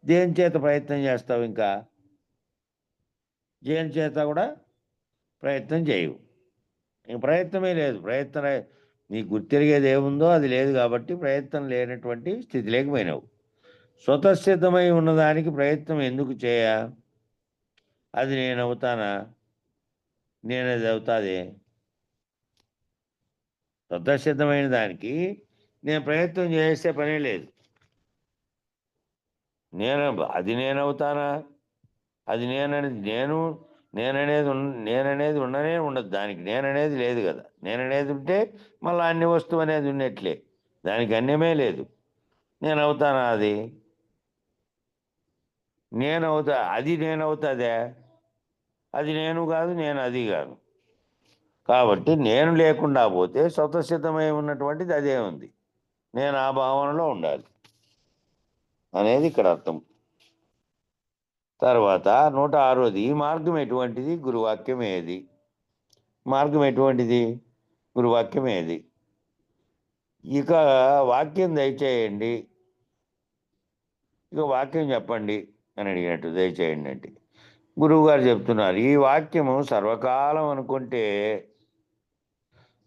దేని చేత ప్రయత్నం చేస్తావు? ఇంకా దేని చేత కూడా ప్రయత్నం చేయవు. ఇంక ప్రయత్నమే లేదు. నీకు గుర్తిరిగేది ఏముందో అది లేదు కాబట్టి ప్రయత్నం లేనటువంటి స్థితి లేకపోయినావు. స్వతసిద్ధమై ఉన్నదానికి ప్రయత్నం ఎందుకు చేయ? అది నేను అవుతానా? నేనది అవుతాదే? స్వతసిద్ధమైన దానికి నేను ప్రయత్నం చేసే పనే లేదు. అది నేనవుతానా? అది నేననేది ఉండనే ఉండదు. దానికి నేననేది లేదు కదా. నేననేది ఉంటే మళ్ళీ అన్ని వస్తువు అనేది ఉన్నట్లే. దానికి అన్యమే లేదు. నేనవుతానా? అది నేనవుతాదే? అది నేను కాదు, నేను అది కాదు. కాబట్టి నేను లేకుండా పోతే స్వతసిద్ధమై ఉన్నటువంటిది అదే ఉంది. నేను ఆ భావనలో ఉండాలి అనేది ఇక్కడ అర్థం. తర్వాత 106ది, మార్గం ఎటువంటిది? గురువాక్యం ఏది? మార్గం ఎటువంటిది? గురువాక్యం ఏది? ఇక వాక్యం దయచేయండి, ఇక వాక్యం చెప్పండి అని అడిగినట్టు. దయచేయండి అంటే గురువు గారు చెప్తున్నారు, ఈ వాక్యము సర్వకాలం అనుకుంటే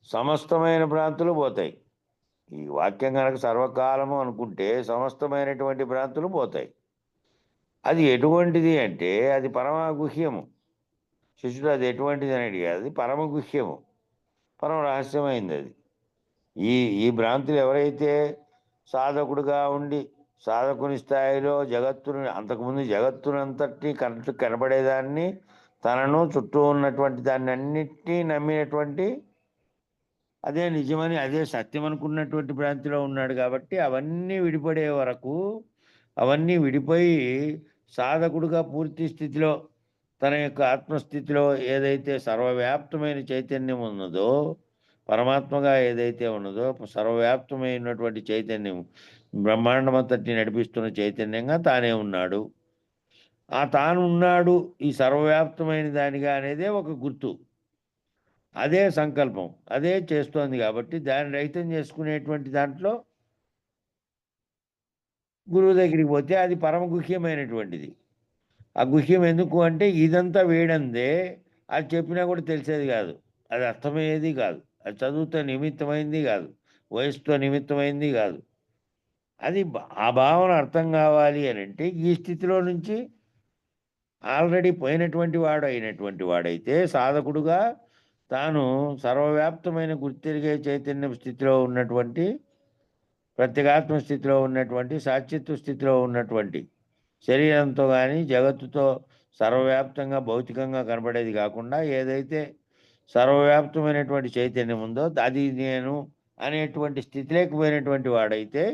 సమస్తమైన భ్రాంతులు పోతాయి. ఈ వాక్యం కనుక సర్వకాలము అనుకుంటే సమస్తమైనటువంటి భ్రాంతులు పోతాయి. అది ఎటువంటిది అంటే అది పరమగుహ్యము. శిష్యుడు అది ఎటువంటిది అని అడిగారు. అది పరమగుహ్యము, పరమ రహస్యమైంది అది. ఈ భ్రాంతులు ఎవరైతే సాధకుడుగా ఉండి సాధకుని స్థాయిలో అంతకుముందు జగత్తునంతటినీ కనబడేదాన్ని, తనను చుట్టూ ఉన్నటువంటి దాన్ని అన్నిటినీ నమ్మినటువంటి, అదే నిజమని అదే సత్యం అనుకున్నటువంటి భ్రాంతిలో ఉన్నాడు కాబట్టి అవన్నీ విడిపడే వరకు, అవన్నీ విడిపోయి సాధకుడుగా పూర్తి స్థితిలో తన యొక్క ఆత్మస్థితిలో ఏదైతే సర్వవ్యాప్తమైన చైతన్యం ఉన్నదో, పరమాత్మగా ఏదైతే ఉన్నదో, సర్వవ్యాప్తమైనటువంటి చైతన్యం, బ్రహ్మాండమంతటిని నడిపిస్తున్న చైతన్యంగా తానే ఉన్నాడు. తాను ఉన్నాడు ఈ సర్వవ్యాప్తమైన దానిగా అనేదే ఒక గుర్తు, అదే సంకల్పం, అదే చేస్తోంది. కాబట్టి దాన్ని రహితం చేసుకునేటువంటి దాంట్లో గురువు దగ్గరికి పోతే అది పరమగుహ్యమైనటువంటిది. ఆ గుహ్యం ఎందుకు అంటే ఇదంతా వేడందే, అది చెప్పినా కూడా తెలిసేది కాదు, అది అర్థమయ్యేది కాదు, అది చదువుతో నిమిత్తమైంది కాదు, వయసుతో నిమిత్తమైంది కాదు. అది ఆ భావన అర్థం కావాలి అని అంటే ఈ స్థితిలో నుంచి ఆల్రెడీ పోయినటువంటి వాడు అయినటువంటి వాడైతే సాధకుడుగా తాను సర్వవ్యాప్తమైన గుర్తెరిగే చైతన్య స్థితిలో ఉన్నటువంటి ప్రత్యేగాత్మ స్థితిలో ఉన్నటువంటి సాచిత్వ స్థితిలో ఉన్నటువంటి శరీరంతో కానీ జగత్తుతో సర్వవ్యాప్తంగా భౌతికంగా కనబడేది కాకుండా ఏదైతే సర్వవ్యాప్తమైనటువంటి చైతన్యం ఉందో అది నేను అనేటువంటి స్థితిలోకి పోయినటువంటి వాడైతే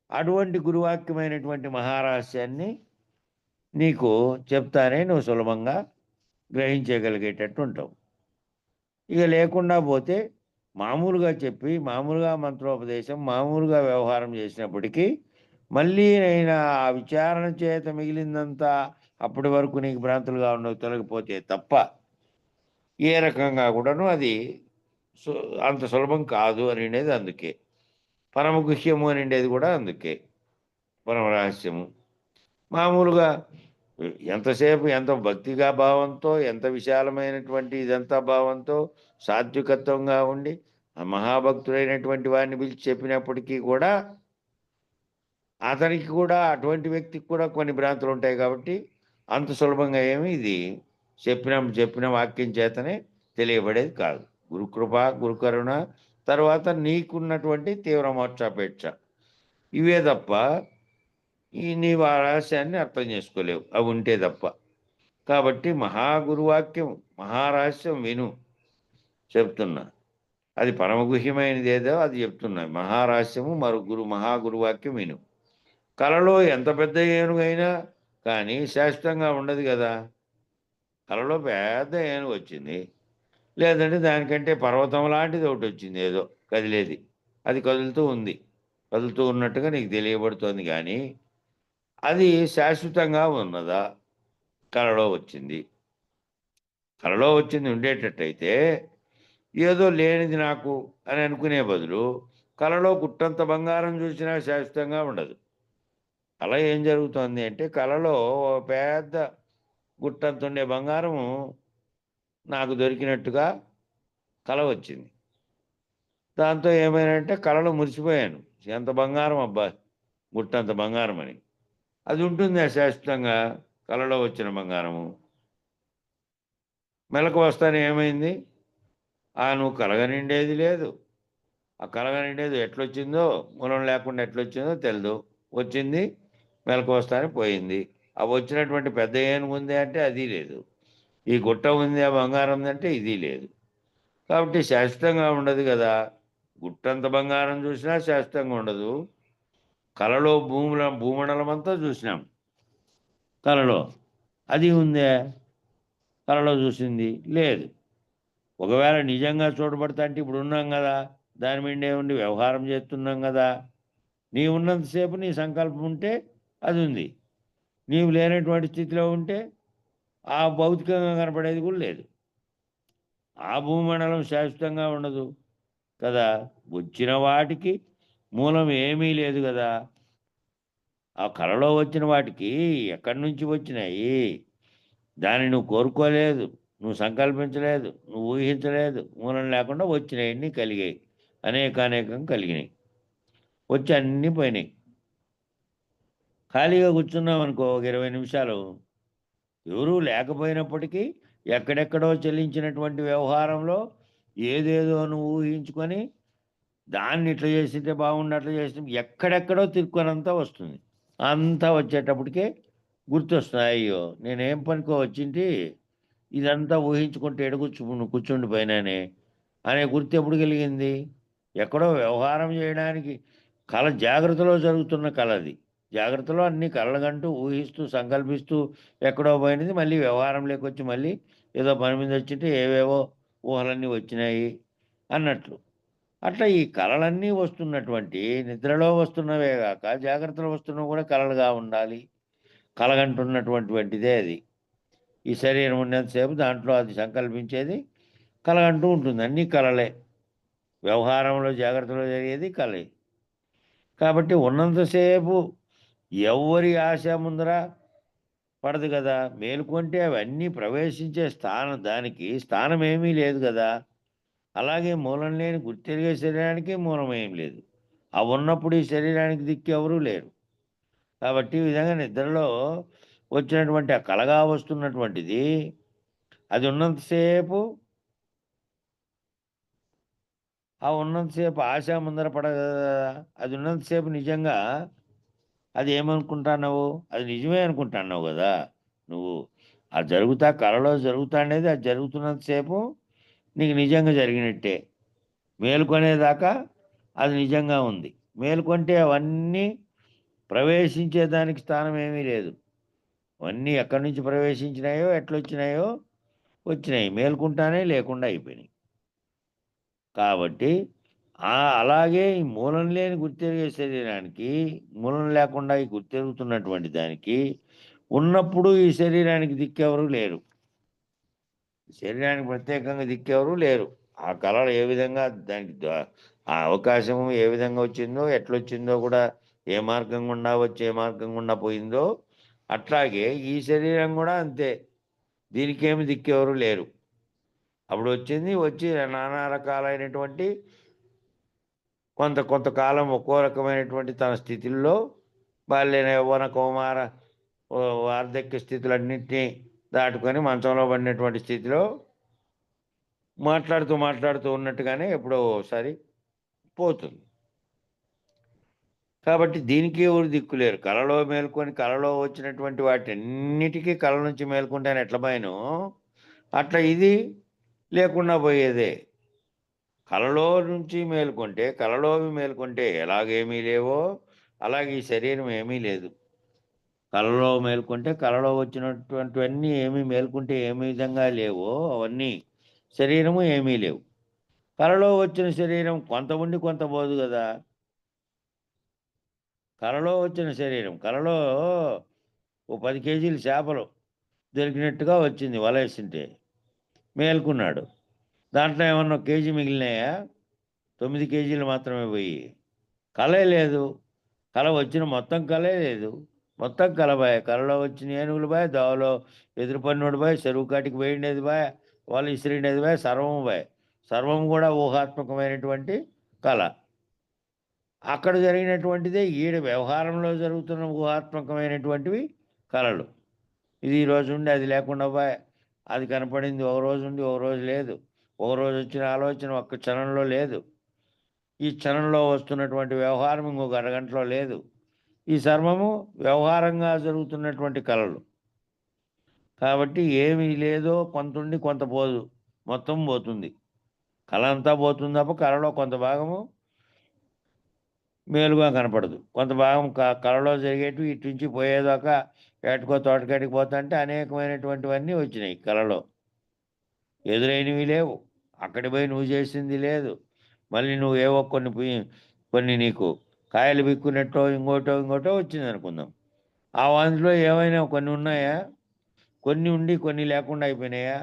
అటువంటి గురువాక్యమైనటువంటి మహారహస్యాన్ని నీకు చెప్తానే నువ్వు సులభంగా గ్రహించగలిగేటట్టు ఉంటావు. ఇక లేకుండా పోతే మామూలుగా చెప్పి మామూలుగా మంత్రోపదేశం మామూలుగా వ్యవహారం చేసినప్పటికీ మళ్ళీ నేను ఆ విచారణ చేత మిగిలిందంతా అప్పటి వరకు నీకు భ్రాంతులుగా ఉండవు తొలగిపోతే తప్ప ఏ రకంగా కూడాను అది అంత సులభం కాదు అని ఉండేది. అందుకే పరమగుహ్యము అని ఉండేది కూడా అందుకే పరమ రహస్యము. మామూలుగా ఎంతసేపు ఎంత భక్తిగా భావంతో ఎంత విశాలమైనటువంటి ఇదంతా భావంతో సాత్వికత్వంగా ఉండి ఆ మహాభక్తుడైనటువంటి వారిని పిలిచి చెప్పినప్పటికీ కూడా అతనికి కూడా అటువంటి వ్యక్తికి కూడా కొన్ని భ్రాంతులు ఉంటాయి కాబట్టి అంత సులభంగా ఏమి ఇది చెప్పిన వాక్యం చేతనే తెలియబడేది కాదు. గురుకృప గురుకరుణ తర్వాత నీకున్నటువంటి తీవ్ర మోక్షాపేక్ష ఇవే తప్ప నీవు ఆ రహస్యాన్ని అర్థం చేసుకోలేవు అవి ఉంటే తప్ప. కాబట్టి మహాగురువాక్యం మహారహస్యం విను చెప్తున్నా. అది పరమగుహ్యమైనది ఏదో అది చెప్తున్నా. మహారహస్యము మహాగురువాక్యం విను. కళలో ఎంత పెద్ద ఏనుగైనా కానీ శాశ్వతంగా ఉండదు కదా. కళలో పెద్ద ఏనుగు వచ్చింది, లేదంటే దానికంటే పర్వతం లాంటిది ఒకటి వచ్చింది ఏదో కదిలేది, అది కదులుతూ ఉంది, కదులుతూ ఉన్నట్టుగా నీకు తెలియబడుతోంది. కానీ అది శాశ్వతంగా ఉన్నదా? కళలో వచ్చింది ఉండేటట్టయితే ఏదో లేనిది నాకు అని అనుకునే బదులు కళలో గుట్టంత బంగారం చూసినా శాశ్వతంగా ఉండదు. అలా ఏం జరుగుతోంది అంటే కళలో పెద్ద గుట్టంత ఉండే బంగారము నాకు దొరికినట్టుగా కళ వచ్చింది. దాంతో ఏమైనంటే కళలో మురిసిపోయాను, ఎంత బంగారం అబ్బా గుట్టంత బంగారం అని. అది ఉంటుంది శాశ్వతంగా కళలో వచ్చిన బంగారము. మెలకు వస్తానే ఏమైంది, నువ్వు కలగనిండేది లేదు, ఆ కలగనిండేది ఎట్లొచ్చిందో మూలం లేకుండా ఎట్లొచ్చిందో తెలియదు, వచ్చింది మెలకు వస్తానే పోయింది. ఆ వచ్చినటువంటి పెద్ద ఏనుగు ఉంది అంటే అది లేదు, ఈ గుట్ట ఉంది ఆ బంగారం ఉంది అంటే ఇది లేదు. కాబట్టి శాశ్వతంగా ఉండదు కదా. గుట్టంత బంగారం చూసినా శాశ్వతంగా ఉండదు. కళలో భూమండలం అంతా చూసినాం, కళలో అది ఉందే, కళలో చూసింది లేదు. ఒకవేళ నిజంగా చూడబడతా అంటే ఇప్పుడు ఉన్నాం కదా, దాని మీదే ఉండి వ్యవహారం చేస్తున్నాం కదా. నీవు ఉన్నంతసేపు నీ సంకల్పం ఉంటే అది ఉంది, నీవు లేనటువంటి స్థితిలో ఉంటే ఆ భౌతికంగా కనపడేది కూడా లేదు. ఆ భూమండలం శాశ్వతంగా ఉండదు కదా. వచ్చిన వాటికి మూలం ఏమీ లేదు కదా. ఆ కళలో వచ్చిన వాటికి ఎక్కడి నుంచి వచ్చినాయి? దాన్ని నువ్వు కోరుకోలేదు, నువ్వు సంకల్పించలేదు, నువ్వు ఊహించలేదు, మూలం లేకుండా వచ్చినాయన్నీ కలిగాయి, అనేకం కలిగినాయి, వచ్చి అన్నీ పోయినాయి. ఖాళీగా కూర్చున్నాం అనుకో ఒక 20 నిమిషాలు, ఎవరూ లేకపోయినప్పటికీ ఎక్కడెక్కడో చెల్లించినటువంటి వ్యవహారంలో ఏదేదో నువ్వు ఊహించుకొని దాన్ని ఇట్లా చేసింటే బాగుండు అట్లా చేసింటే ఎక్కడెక్కడో తిరుక్కొనంతా వస్తుంది. అంతా వచ్చేటప్పటికే గుర్తొస్తుంది, అయ్యో నేనేం పనికో వచ్చింటి, ఇదంతా ఊహించుకుంటే కూర్చుండిపోయినానే అనే గుర్తు ఎప్పుడు కలిగింది? ఎక్కడో వ్యవహారం చేయడానికి కళ జాగ్రత్తలో జరుగుతున్న కళ అది. జాగ్రత్తలో అన్ని కళ్ళగంటూ ఊహిస్తూ సంకల్పిస్తూ ఎక్కడో పోయినది మళ్ళీ వ్యవహారంలోకి వచ్చి మళ్ళీ ఏదో పని మీద వచ్చింటే ఏవేవో ఊహలన్నీ వచ్చినాయి అన్నట్లు. అట్లా ఈ కళలన్నీ వస్తున్నటువంటి నిద్రలో వస్తున్నవే కాక జాగ్రత్తలో వస్తున్నవి కూడా కళలుగా ఉండాలి. కలగంటున్నటువంటిదే అది. ఈ శరీరం ఉన్నంతసేపు దాంట్లో అది సంకల్పించేది కలగంటూ ఉంటుంది. అన్నీ కళలే, వ్యవహారంలో జాగ్రత్తలో జరిగేది కళే. కాబట్టి ఉన్నంతసేపు ఎవరి ఆశ ముందర పడదు కదా. మేలుకుంటే అవన్నీ ప్రవేశించే స్థానం, దానికి స్థానం ఏమీ లేదు కదా. అలాగే మూలం లేని గుర్తెరిగే శరీరానికి మూలం ఏం లేదు. ఆ ఉన్నప్పుడు ఈ శరీరానికి దిక్కు ఎవరూ లేరు. కాబట్టి ఈ విధంగా నిద్రలో వచ్చినటువంటి ఆ కలగా వస్తున్నటువంటిది అది ఉన్నంతసేపు ఆశ ముందర పడదు కదా. అది ఉన్నంతసేపు నిజంగా అది ఏమనుకుంటున్నావు? అది నిజమే అనుకుంటున్నావు కదా నువ్వు. అది కలలో జరుగుతా అనేది అది జరుగుతున్నంత సేపు నీకు నిజంగా జరిగినట్టే. మేలుకొనేదాకా అది నిజంగా ఉంది. మేలుకొంటే అవన్నీ ప్రవేశించేదానికి స్థానం ఏమీ లేదు. అవన్నీ ఎక్కడి నుంచి ప్రవేశించినాయో, ఎట్లొచ్చినాయో వచ్చినాయి. మేలుకుంటానే లేకుండా అయిపోయినాయి. కాబట్టి అలాగే ఈ మూలం లేని గుర్తెరిగే శరీరానికి, మూలం లేకుండా ఈ గుర్తెరుగుతున్నటువంటి దానికి ఉన్నప్పుడు ఈ శరీరానికి దిక్కెవరు లేరు. శరీరానికి ప్రత్యేకంగా దిక్కెవరు లేరు. ఆ కళలు ఏ విధంగా దానికి ఆ అవకాశము ఏ విధంగా వచ్చిందో, ఎట్లొచ్చిందో కూడా ఏ మార్గం గుండా వచ్చి ఏ మార్గం గుండా పోయిందో అట్లాగే ఈ శరీరం కూడా అంతే. దీనికేమి దిక్కెవరు లేరు. అప్పుడు వచ్చి నానా రకాలైనటువంటి కొంతకాలం ఒక్కో రకమైనటువంటి తన స్థితుల్లో బాల్య, యవ్వన, కౌమార, వార్ధక్య స్థితులన్నింటినీ దాటుకొని మంచంలో పడినటువంటి స్థితిలో మాట్లాడుతూ ఉన్నట్టుగానే ఎప్పుడో ఒకసారి పోతుంది. కాబట్టి దీనికి ఎవరు దిక్కులేరు. కలలో మేల్కొని కలలో వచ్చినటువంటి వాటన్నిటికీ కళ నుంచి మేల్కొంటాను ఎట్ల భయను అట్లా ఇది లేకుండా పోయేదే. కలలో నుంచి మేల్కొంటే కలలోవి మేల్కొంటే ఎలాగేమీ లేవో అలాగే ఈ శరీరం ఏమీ లేదు. కలలో మేల్కొంటే కలలో వచ్చినటువంటివన్నీ ఏమీ మేల్కొంటే ఏమి విధంగా లేవో అవన్నీ శరీరము ఏమీ లేవు. కలలో వచ్చిన శరీరం కొంత ఉండి కొంత పోదు కదా. కలలో వచ్చిన శరీరం కలలో ఓ 10 కేజీలు చేపలు దొరికినట్టుగా వచ్చింది వలేసింటే. మేల్కున్నాడు. దాంట్లో ఏమన్నా కేజీ మిగిలినాయా? 9 కేజీలు మాత్రమే పోయి. కలే లేదు. కల వచ్చిన మొత్తం కలే లేదు. మొత్తం కలబాయ. కలలో వచ్చిన ఏనుగులు బాయ్, దోవలో ఎదురు పన్నోడు బాయ్, చెరువు కాటికి పోయిండేది బాయ్, వాళ్ళు ఇసిరిండేది బాయ్, సర్వము బాయ్. సర్వం కూడా ఊహాత్మకమైనటువంటి కళ. అక్కడ జరిగినటువంటిదే ఈడ వ్యవహారంలో జరుగుతున్న ఊహాత్మకమైనటువంటివి కళలు. ఇది ఈరోజు ఉండి అది లేకుండా బాయ్, అది కనపడింది ఒక రోజు ఉండి ఒక రోజు లేదు. ఒక రోజు వచ్చిన ఆలోచన ఒక్క క్షణంలో లేదు. ఈ క్షణంలో వస్తున్నటువంటి వ్యవహారం ఇంకొక అరగంటలో లేదు. ఈ సర్వము వ్యవహారంగా జరుగుతున్నటువంటి కళలు. కాబట్టి ఏమీ లేదో కొంత ఉండి కొంత పోదు. మొత్తం పోతుంది. కళ అంతా పోతుంది తప్ప కళలో కొంత భాగము మేలుగా కనపడదు. కొంత భాగం కళలో జరిగేటివి ఇటు నుంచి పోయేదాకా ఏటుకో తోటకాడికి పోతుంటే అనేకమైనటువంటివన్నీ వచ్చినాయి కళలో. ఎదురైనవి లేవు. అక్కడికి పోయి నువ్వు చేసింది లేదు. మళ్ళీ నువ్వేవో కొన్ని నీకు కాయలు బిక్కున్నట్టో ఇంకోటో వచ్చింది అనుకుందాం. ఆ అందులో ఏమైనా కొన్ని ఉన్నాయా? కొన్ని ఉండి కొన్ని లేకుండా అయిపోయినాయా?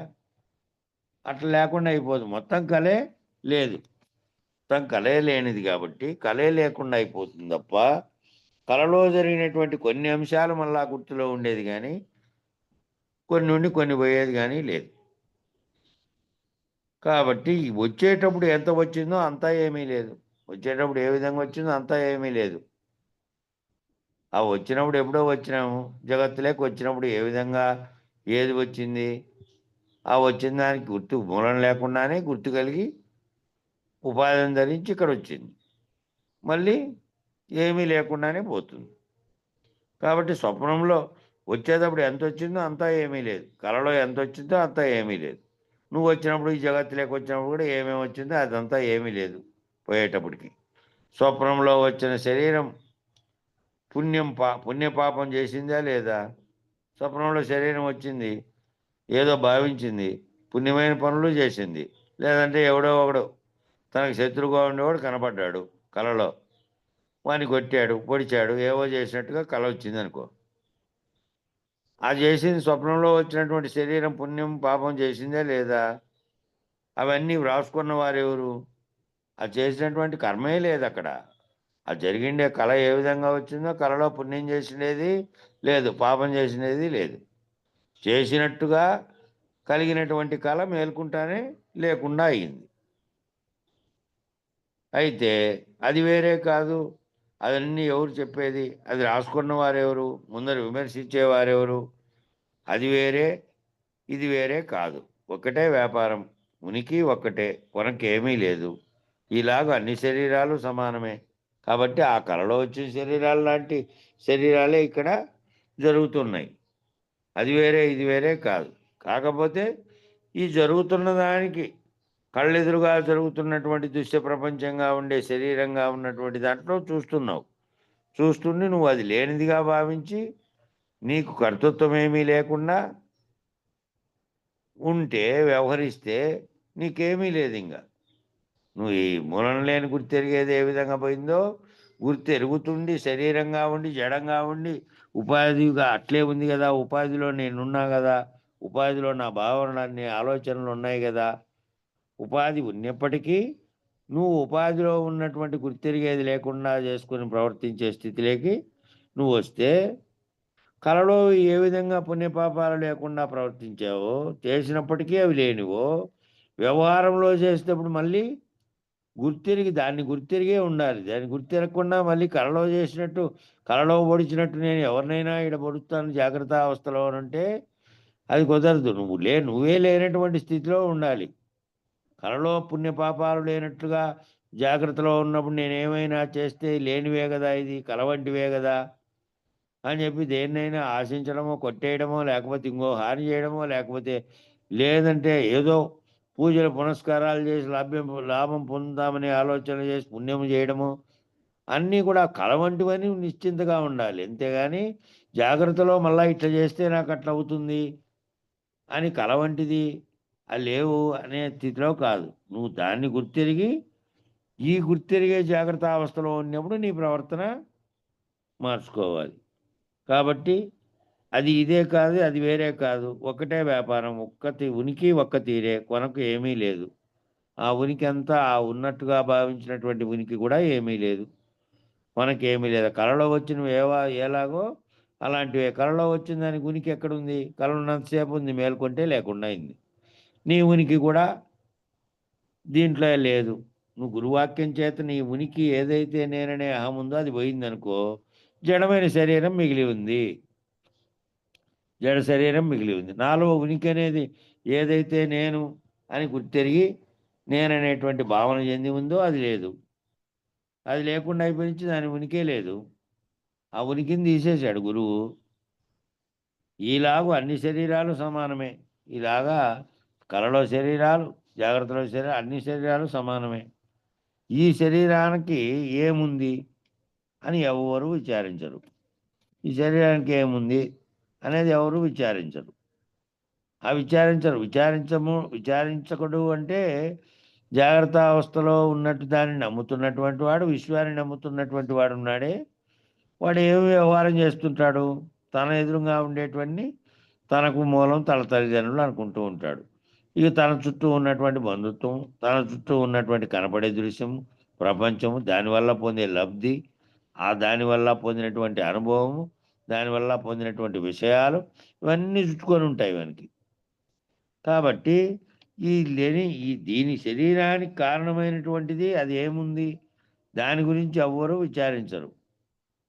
అట్లా లేకుండా అయిపోదు. మొత్తం కలే లేదు. మొత్తం కలే లేనిది కాబట్టి కలే లేకుండా అయిపోతుంది తప్ప కలలో జరిగినటువంటి కొన్ని అంశాలు మళ్ళా గుర్తులో ఉండేది కానీ కొన్ని ఉండి కొన్ని పోయేది కానీ లేదు. కాబట్టి వచ్చేటప్పుడు ఎంత వచ్చిందో అంతా ఏమీ లేదు. వచ్చేటప్పుడు ఏ విధంగా వచ్చిందో అంతా ఏమీ లేదు. ఆ వచ్చినప్పుడు ఎప్పుడో వచ్చినాము. జగత్తులోకి వచ్చినప్పుడు ఏ విధంగా ఏది వచ్చింది? ఆ వచ్చిన దానికి గుర్తు మూలం లేకుండానే గుర్తు కలిగి ఉపాధిని ధరించి ఇక్కడ వచ్చింది. మళ్ళీ ఏమీ లేకుండానే పోతుంది. కాబట్టి స్వప్నంలో వచ్చేటప్పుడు ఎంత వచ్చిందో అంతా ఏమీ లేదు. కళలో ఎంత వచ్చిందో అంతా ఏమీ లేదు. నువ్వు వచ్చినప్పుడు ఈ జగత్తులోకి వచ్చినప్పుడు కూడా ఏమేమి వచ్చిందో అదంతా ఏమీ లేదు పోయేటప్పటికి. స్వప్నంలో వచ్చిన శరీరం పుణ్యపాపం చేసిందా లేదా? స్వప్నంలో శరీరం వచ్చింది, ఏదో భావించింది, పుణ్యమైన పనులు చేసింది. లేదంటే ఎవడో ఒకడు తనకు శత్రువుగా ఉండేవాడు కనపడ్డాడు కలలో, వాడిని కొట్టాడు, పొడిచాడు, ఏవో చేసినట్టుగా కళ వచ్చింది అనుకో. ఆ చేసింది స్వప్నంలో వచ్చినటువంటి శరీరం పుణ్యం పాపం చేసిందే లేదా? అవన్నీ వ్రాసుకున్న వారెవరు? అది చేసినటువంటి కర్మే లేదు అక్కడ. అది జరిగిండే కళ ఏ విధంగా వచ్చిందో కళలో పుణ్యం చేసినది లేదు, పాపం చేసినది లేదు. చేసినట్టుగా కలిగినటువంటి కళ మేల్కుంటానే లేకుండా అయింది. అయితే అది వేరే కాదు. అదన్నీ ఎవరు చెప్పేది? అది రాసుకున్న వారెవరు? ముందర విమర్శించేవారెవరు? అది వేరే, ఇది వేరే కాదు. ఒకటే వ్యాపారం. ఉనికి ఒక్కటే. కొనకేమీ లేదు. ఇలాగ అన్ని శరీరాలు సమానమే. కాబట్టి ఆ కళలో వచ్చిన శరీరాలు లాంటి శరీరాలే ఇక్కడ జరుగుతున్నాయి. అది వేరే, ఇది వేరే కాదు. కాకపోతే ఈ జరుగుతున్న దానికి కళ్ళెదురుగా జరుగుతున్నటువంటి దృశ్య ప్రపంచంగా ఉండే శరీరంగా ఉన్నటువంటి దాంట్లో చూస్తున్నావు. చూస్తుండి నువ్వు అది లేనిదిగా భావించి నీకు కర్తృత్వం ఏమీ లేకుండా ఉంటే, వ్యవహరిస్తే నీకేమీ లేదింక. నువ్వు ఈ మూలన లేని గుర్తెరిగేది ఏ విధంగా పోయిందో, గుర్తెరుగుతుండి శరీరంగా ఉండి, జడంగా ఉండి, ఉపాధిగా అట్లే ఉంది గదా! ఉపాధిలో నేనున్నా గదా! ఉపాధిలో నా భావనలన్నీ, ఆలోచనలు ఉన్నాయి గదా! ఉపాధి ఉన్నప్పటికీ నువ్వు ఉపాధిలో ఉన్నటువంటి గుర్తెరిగేది లేకుండా చేసుకొని ప్రవర్తించే స్థితిలోకి నువ్వొస్తే, కలలో ఏ విధంగా పుణ్యపాపాలు లేకుండా ప్రవర్తించావో, చేసినప్పటికీ అవి లేనివో, వ్యవహారంలో చేసేటప్పుడు మళ్ళీ దాన్ని గుర్తెరిగే ఉండాలి. దాన్ని గుర్తెరగకుండా మళ్ళీ కలలో చేసినట్టు, కలలో పొడిచినట్టు నేను ఎవరినైనా ఈడ పొడుస్తాను జాగ్రత్త అవస్థలో అనంటే అది కుదరదు. నువ్వే లేనటువంటి స్థితిలో ఉండాలి. కలలో పుణ్యపాపాలు లేనట్లుగా జాగ్రత్తలో ఉన్నప్పుడు నేనేమైనా చేస్తే లేనివే గదా! ఇది కల వంటివే గదా! అని చెప్పి దేన్నైనా ఆశించడమో, కొట్టేయడమో, లేకపోతే ఇంకో హాని చేయడమో, లేకపోతే లేదంటే ఏదో పూజలు పునస్కారాలు చేసి లాభం పొందుదామనే ఆలోచన చేసి పుణ్యం చేయడము, అన్నీ కూడా కల వంటివని నిశ్చింతగా ఉండాలి. అంతేగాని జాగ్రత్తలో మళ్ళా ఇట్లా చేస్తే నాకు అట్లా అవుతుంది అని కల వంటిది లేవు అనే స్థితిలో కాదు. నువ్వు దాన్ని గుర్తెరిగి, ఈ గుర్తెరిగే జాగ్రత్త అవస్థలో ఉన్నప్పుడు నీ ప్రవర్తన మార్చుకోవాలి. కాబట్టి అది ఇదే కాదు, అది వేరే కాదు. ఒకటే వ్యాపారం. ఉనికి ఒక్క తీరే. కొనకు ఏమీ లేదు. ఆ ఉనికి అంతా ఆ ఉన్నట్టుగా భావించినటువంటి ఉనికి కూడా ఏమీ లేదు. కొనకేమీ లేదు. కలలో వచ్చినవి ఎలాగో అలాంటివే. కలలో వచ్చిన దానికి ఉనికి ఎక్కడుంది? కల ఉన్నంతసేపు ఉంది. మేల్కొంటే లేకుండా అయింది. నీ ఉనికి కూడా దీంట్లో లేదు. నువ్వు గురువాక్యం చేత నీ ఉనికి ఏదైతే నేననే అహం ఉందో అది పోయిందనుకో, జడమైన శరీరం మిగిలి ఉంది. జడ శరీరం మిగిలి ఉంది. నాలో ఉనికి అనేది ఏదైతే నేను అని గుర్తెరిగి నేననేటువంటి భావన చెంది ఉందో అది లేదు. అది లేకుండా అయిపోయించి దాని ఉనికే లేదు. ఆ ఉనికిని తీసేశాడు గురువు. ఈలాగు అన్ని శరీరాలు సమానమే. ఇలాగా కలలో శరీరాలు, జాగ్రత్తలో శరీరాలు, అన్ని శరీరాలు సమానమే. ఈ శరీరానికి ఏముంది అని ఎవరు విచారించరు. ఈ శరీరానికి ఏముంది అనేది ఎవరు విచారించరు. విచారించకుడు అంటే జాగ్రత్త అవస్థలో ఉన్నట్టు దాన్ని నమ్ముతున్నటువంటి వాడు, విశ్వాన్ని నమ్ముతున్నటువంటి వాడు ఉన్నాడే, వాడు ఏమి వ్యవహారం చేస్తుంటాడు? తన ఎదురుగా ఉండేటువంటి తనకు మూలం తన తల్లిదండ్రులు అనుకుంటూ ఉంటాడు. ఇక తన చుట్టూ ఉన్నటువంటి బంధుత్వం, తన చుట్టూ ఉన్నటువంటి కనపడే దృశ్యం, ప్రపంచము, దానివల్ల పొందే లబ్ధి, దానివల్ల పొందినటువంటి అనుభవము, దానివల్ల పొందినటువంటి విషయాలు, ఇవన్నీ చుట్టుకొని ఉంటాయి వానికి. కాబట్టి దీని శరీరానికి కారణమైనటువంటిది అది ఏముంది? దాని గురించి ఎవ్వరూ విచారించరు.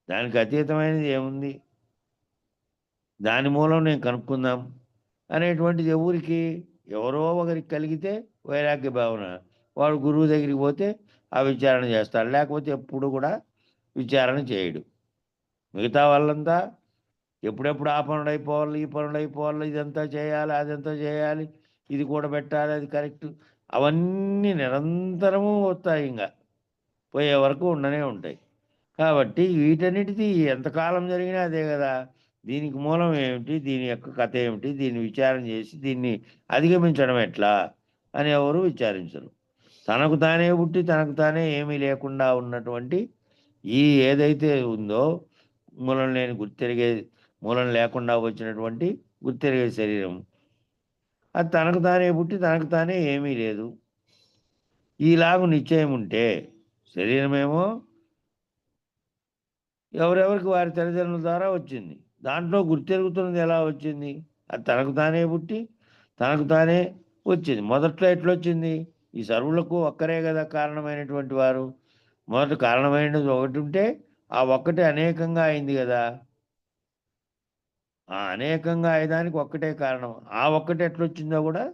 దానికి అతీతమైనది ఏముంది? దాని మూలం నేను కనుక్కుందాం అనేటువంటిది ఎవరో ఒకరికి కలిగితే వైరాగ్య భావన, వాడు గురువు దగ్గరికి పోతే ఆ విచారణ చేస్తాడు. లేకపోతే ఎప్పుడు కూడా విచారణ చేయడు. మిగతా వాళ్ళంతా ఎప్పుడెప్పుడు ఆ పనులు అయిపోవాలి, ఈ పనులు అయిపోవాలి, ఇదంతా చేయాలి, అదంతా చేయాలి, ఇది కూడా పెట్టాలి, అది కరెక్ట్, అవన్నీ నిరంతరము వస్తాయి. ఇంకా పోయే వరకు ఉండనే ఉంటాయి. కాబట్టి వీటన్నిటిది ఎంతకాలం జరిగినా అదే కదా. దీనికి మూలం ఏమిటి? దీని యొక్క కథ ఏమిటి? దీన్ని విచారం చేసి దీన్ని అధిగమించడం ఎట్లా అని ఎవరు విచారించరు. తనకు తానే పుట్టి తనకు తానే ఏమీ లేకుండా ఉన్నటువంటి ఈ ఏదైతే ఉందో మూలం లేని మూలం లేకుండా వచ్చినటువంటి గుర్తెరిగే శరీరం, అది తనకు తానే పుట్టి తనకు తానే ఏమీ లేదు. ఈలాగు నిశ్చయం ఉంటే శరీరమేమో ఎవరెవరికి వారి తల్లిదండ్రుల ద్వారా వచ్చింది. దాంట్లో గుర్తెరుగుతున్నది ఎలా వచ్చింది? అది తనకు తానే పుట్టి తనకు తానే వచ్చింది. మొదట్లో ఎట్లొచ్చింది? ఈ సర్వులకు ఒక్కరే కదా కారణమైనటువంటి వారు. మొదట కారణమైనది ఒకటి ఉంటే ఆ ఒక్కటి అనేకంగా అయింది కదా. ఆ అనేకంగా అయ్యేదానికి ఒక్కటే కారణం. ఆ ఒక్కటి ఎట్లొచ్చిందో కూడా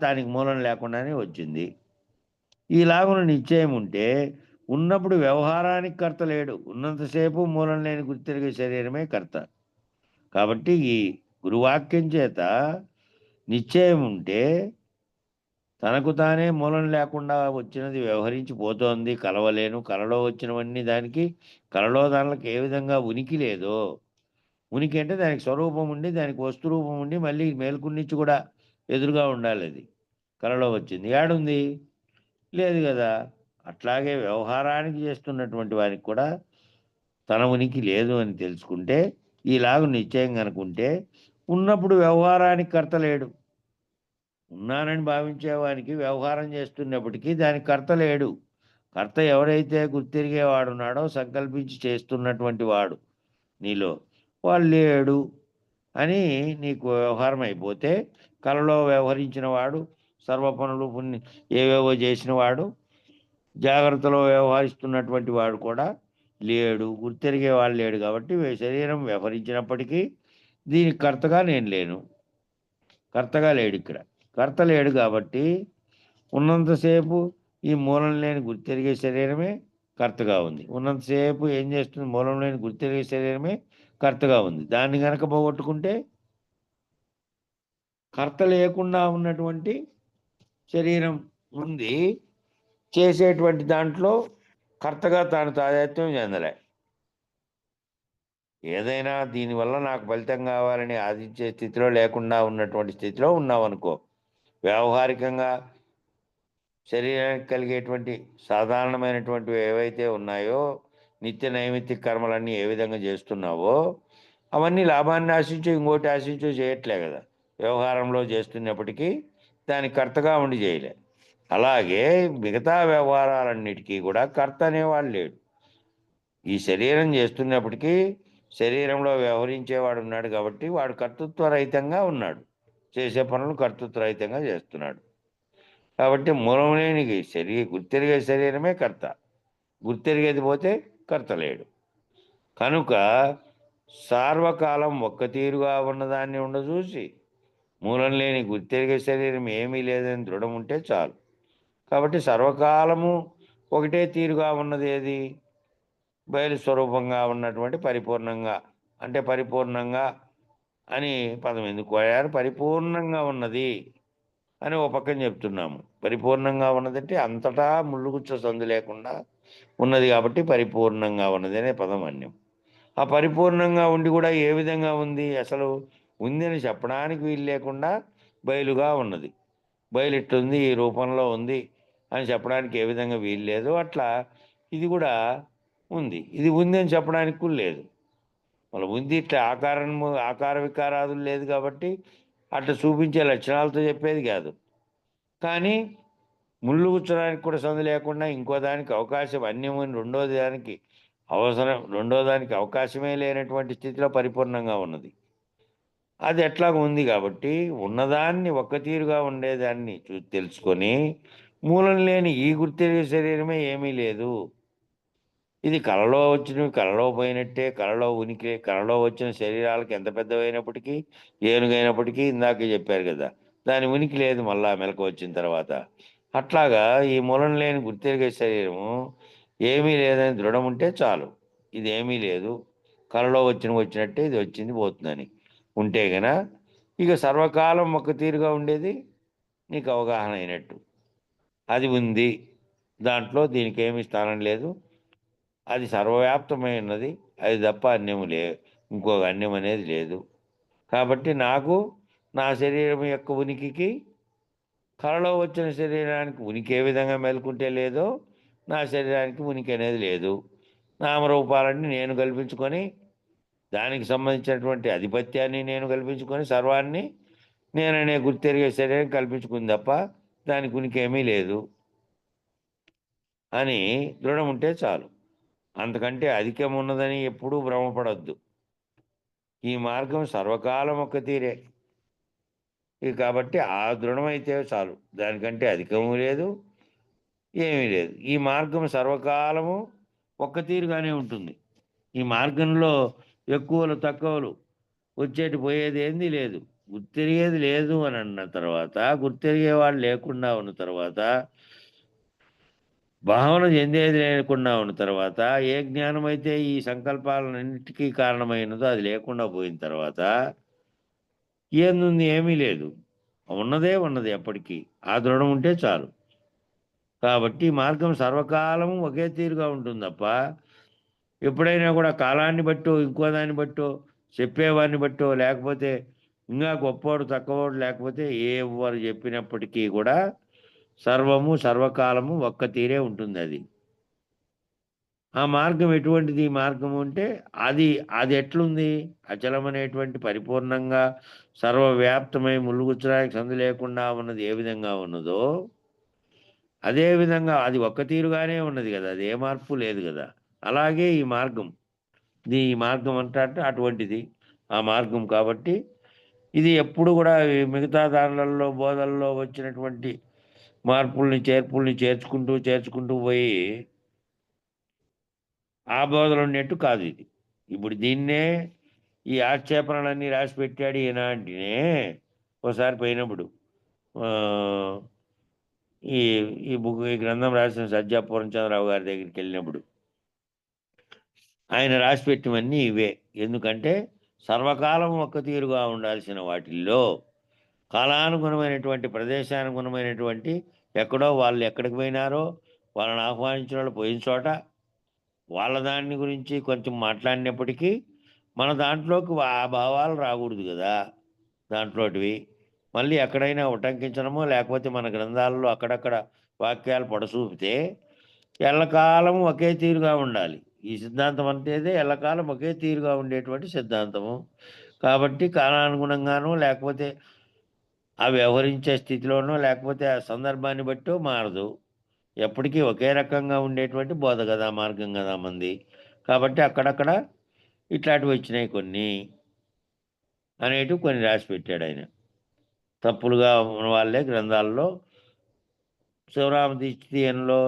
దానికి మూలం లేకుండానే వచ్చింది. ఈలాగున నిశ్చయం ఉంటే ఉన్నప్పుడు వ్యవహారానికి కర్త లేడు. ఉన్నంతసేపు మూలం లేని గుర్తెరిగే శరీరమే కర్త. కాబట్టి ఈ గురువాక్యం చేత నిశ్చయం ఉంటే తనకు తానే మూలం లేకుండా వచ్చినది వ్యవహరించి పోతోంది. కలవలేను, కలలో వచ్చినవన్నీ దానికి, కలలో దానికి ఏ విధంగా ఉనికి లేదో, ఉనికి అంటే దానికి స్వరూపం ఉండి, దానికి వస్తు రూపం ఉండి, మళ్ళీ మేల్కొని కూడా ఎదురుగా ఉండాలి. అది కలలో వచ్చింది ఏడుంది? లేదు కదా. అట్లాగే వ్యవహారానికి చేస్తున్నటువంటి వారికి కూడా తన ఉనికి లేదు అని తెలుసుకుంటే, ఈలాగు నిశ్చయం కనుకుంటే ఉన్నప్పుడు వ్యవహారానికి కర్త లేడు. ఉన్నానని భావించేవానికి వ్యవహారం చేస్తున్నప్పటికీ దానికి కర్త లేడు. కర్త ఎవరైతే గుర్తిరిగేవాడున్నాడో, సంకల్పించి చేస్తున్నటువంటి వాడు నీలో, వాడు లేడు అని నీకు వ్యవహారం అయిపోతే, కలలో వ్యవహరించిన వాడు, సర్వ పనులు ఏవేవో చేసిన వాడు, జాగ్రత్తలో వ్యవహరిస్తున్నటువంటి వాడు కూడా లేడు. గుర్తెరిగే వాడు లేడు. కాబట్టి శరీరం వ్యవహరించినప్పటికీ దీనికి కర్తగా నేను లేను. కర్తగా లేడు. ఇక్కడ కర్త లేడు కాబట్టి ఉన్నంతసేపు ఈ మూలం లేని గుర్తెరిగే శరీరమే కర్తగా ఉంది. ఉన్నంతసేపు ఏం చేస్తుంది? మూలం లేని గుర్తెరిగే శరీరమే కర్తగా ఉంది. దాన్ని కనుక పోగొట్టుకుంటే కర్త లేకుండా ఉన్నటువంటి శరీరం ఉంది. చేసేటువంటి దాంట్లో కర్తగా తాను తాదాత్మ్యం చెందలే. ఏదైనా దీనివల్ల నాకు ఫలితం కావాలని ఆశించే స్థితిలో లేకుండా ఉన్నటువంటి స్థితిలో ఉన్నావనుకో, వ్యావహారికంగా శరీరానికి కలిగేటువంటి సాధారణమైనటువంటివి ఏవైతే ఉన్నాయో, నిత్య నైమిత్తిక కర్మలన్నీ ఏ విధంగా చేస్తున్నావో, అవన్నీ లాభాన్ని ఆశించో ఇంకోటి ఆశించో చేయట్లే కదా. వ్యవహారంలో చేస్తున్నప్పటికీ దానికి కర్తగా ఉండి చేయలే. అలాగే మిగతా వ్యవహారాలన్నిటికీ కూడా కర్త అనేవాడు లేడు. ఈ శరీరం చేస్తున్నప్పటికీ శరీరంలో వ్యవహరించేవాడు ఉన్నాడు కాబట్టి వాడు కర్తృత్వరహితంగా ఉన్నాడు. చేసే పనులు కర్తృత్వరహితంగా చేస్తున్నాడు. కాబట్టి మూలం లేని గుర్తెరిగే శరీరమే కర్త. గుర్తెరిగేది పోతే కర్త లేడు. కనుక సార్వకాలం ఒక్క తీరుగా ఉన్నదాన్ని ఉండచూసి మూలం లేని గుర్తెరిగే శరీరం ఏమీ లేదని దృఢం ఉంటే చాలు. కాబట్టి సర్వకాలము ఒకటే తీరుగా ఉన్నది ఏది? బయలు స్వరూపంగా ఉన్నటువంటి పరిపూర్ణంగా. అంటే పరిపూర్ణంగా అని పదం ఎందుకు వాడారు? పరిపూర్ణంగా ఉన్నది అని ఒక పక్కన చెప్తున్నాము. పరిపూర్ణంగా ఉన్నదంటే అంతటా ముళ్ళుగుచ్చ సందు లేకుండా ఉన్నది కాబట్టి పరిపూర్ణంగా ఉన్నది అనే పదం అన్యం. ఆ పరిపూర్ణంగా ఉండి కూడా ఏ విధంగా ఉంది? అసలు ఉంది అని చెప్పడానికి వీలు లేకుండా బయలుగా ఉన్నది. బయలు ఇట్లుంది, ఈ రూపంలో ఉంది అని చెప్పడానికి ఏ విధంగా వీలు లేదు. అట్లా ఇది కూడా ఉంది. ఇది ఉంది అని చెప్పడానికి కూడా లేదు. మళ్ళీ ఉంది ఇట్లా ఆకార వికారాదులు లేదు కాబట్టి అట్లా చూపించే లక్షణాలతో చెప్పేది కాదు. కానీ ముళ్ళు గుచ్చడానికి కూడా సందు లేకుండా ఇంకో దానికి అవకాశం అన్యమని రెండో దానికి అవకాశమే లేనటువంటి స్థితిలో పరిపూర్ణంగా ఉన్నది. అది ఎట్లాగ ఉంది కాబట్టి ఉన్నదాన్ని ఒక్క తీరుగా ఉండేదాన్ని తెలుసుకొని మూలం లేని ఈ గుర్తెరిగే శరీరమే ఏమీ లేదు. ఇది కలలో వచ్చినవి కలలో పోయినట్టే. కలలో వచ్చిన శరీరాలకు ఎంత పెద్దవైనప్పటికీ, ఏనుగైనప్పటికీ ఇందాకే చెప్పారు కదా, దాని ఉనికి లేదు మళ్ళా మెలకు వచ్చిన తర్వాత. అట్లాగా ఈ మూలం లేని గుర్తెరిగే శరీరము ఏమీ లేదని దృఢం ఉంటే చాలు. ఇది ఏమీ లేదు, కలలో వచ్చినట్టే ఇది వచ్చింది పోతుందని ఉంటే గన ఇక సర్వకాలం ఒక తీరుగా ఉండేది నీకు అవగాహన అయినట్టు. అది ఉంది, దాంట్లో దీనికి ఏమీ స్థానం లేదు. అది సర్వవ్యాప్తమైనది. అది తప్ప అన్యము ఇంకొక అన్యం అనేది లేదు. కాబట్టి నాకు నా శరీరం యొక్క ఉనికికి కలలో వచ్చిన శరీరానికి ఉనికి ఏ విధంగా మేలుకుంటే లేదో నా శరీరానికి ఉనికి అనేది లేదు. నామరూపాలన్నీ నేను కల్పించుకొని దానికి సంబంధించినటువంటి ఆధిపత్యాన్ని నేను కల్పించుకొని సర్వాన్ని నేననే గుర్తెరిగే శరీరం కల్పించుకుంది తప్ప దానికి ఉనికి ఏమీ లేదు అని దృఢం ఉంటే చాలు. అంతకంటే అధికం ఉన్నదని ఎప్పుడూ భ్రమపడద్దు. ఈ మార్గం సర్వకాలం ఒక్క తీరే. కాబట్టి ఆ దృఢమైతే చాలు, దానికంటే అధికము లేదు, ఏమీ లేదు. ఈ మార్గం సర్వకాలము ఒక్క తీరుగానే ఉంటుంది. ఈ మార్గంలో ఎక్కువలు తక్కువలు వచ్చేటి పోయేది ఏంది లేదు. గుర్తెరిగేది లేదు అని అన్న తర్వాత, గుర్తెరిగేవాడు లేకుండా ఉన్న తర్వాత, భావన చెందేది లేకుండా ఉన్న తర్వాత, ఏ జ్ఞానం అయితే ఈ సంకల్పాలన్నిటికీ కారణమైనదో అది లేకుండా పోయిన తర్వాత ఏందుంది? ఏమీ లేదు. ఉన్నదే ఉన్నది ఎప్పటికీ. ఆ దృఢం ఉంటే చాలు. కాబట్టి ఈ మార్గం సర్వకాలము ఒకే తీరుగా ఉంటుంది తప్ప, ఎప్పుడైనా కూడా కాలాన్ని బట్టో, ఇంకో దాన్ని బట్టో, చెప్పేవాడిని బట్టో, లేకపోతే ఇంకా గొప్పోడు, తక్కువోడు లేకపోతే ఎవరు చెప్పినప్పటికీ కూడా సర్వము, సర్వకాలము ఒక్క తీరే ఉంటుందది. ఆ మార్గం ఎటువంటిది? ఈ మార్గము అంటే అది అది ఎట్లుంది? అచలమనేటువంటి పరిపూర్ణంగా సర్వవ్యాప్తమై ములుగుచ్చడానికి సందు లేకుండా ఉన్నది ఏ విధంగా ఉన్నదో, అదే విధంగా అది ఒక్క తీరుగానే ఉన్నది గదా! అది ఏ మార్పు లేదు గదా! అలాగే ఈ మార్గం. ఈ మార్గం అంటే అటువంటిది. ఆ మార్గం కాబట్టి ఇది ఎప్పుడు గూడా ఈ మిగతా దాన్లల్లో బోధనల్లో వచ్చినటువంటి మార్పుల్ని, చేర్పుల్ని చేర్చుకుంటూ పోయి ఆ బోధలున్నట్టు కాదు ఇది. ఇప్పుడు దీన్నే ఈ ఆక్షేపణలన్నీ రాసిపెట్టాడు ఈయన అంటేనే ఓసారి పోయినప్పుడు ఆహ్, ఈ ఈ గ్రంథం రాసిన సజ్జా పూర్ణచంద్రరావు గారి దగ్గరికెళ్ళినప్పుడు ఆయన రాసిపెట్టినవన్నీ ఇవే. ఎందుకంటే సర్వకాలం ఒక్క తీరుగా ఉండాల్సిన వాటిల్లో కాలానుగుణమైనటువంటి, ప్రదేశానుగుణమైనటువంటి ఎక్కడో వాళ్ళు ఎక్కడికి పోయినారో, వాళ్ళని ఆహ్వానించినోళ్ళు పోయిన చోట వాళ్ళ దాన్ని గురించి కొంచెం మాట్లాడినప్పటికీ, మన దాంట్లోకి ఆ భావాలు రాకూడదు గదా! దాంట్లోటివి. మళ్ళీ ఎక్కడైనా ఉటంకించడమో, లేకపోతే మన గ్రంథాలలో అక్కడక్కడ వాక్యాలు పొడసూపితే, ఎల్లకాలం ఒకే తీరుగా ఉండాలి. ఈ సిద్ధాంతం అంటేదే ఎల్లకాలం ఒకే తీరుగా ఉండేటువంటి సిద్ధాంతము. కాబట్టి కాలానుగుణంగానో, లేకపోతే ఆ వ్యవహరించే స్థితిలోనో, లేకపోతే ఆ సందర్భాన్ని బట్టో మారదు. ఎప్పటికీ ఒకే రకంగా ఉండేటువంటి బోధ గదా! మార్గం గదా మనది. కాబట్టి అక్కడక్కడ ఇట్లాంటివొచ్చినాయి కొన్ని, అనేటివి కొన్ని రాసిపెట్టాడాయన. తప్పులుగా ఉన్న వాళ్ళే గ్రంథాల్లో శివరామ దీక్షితీయంలో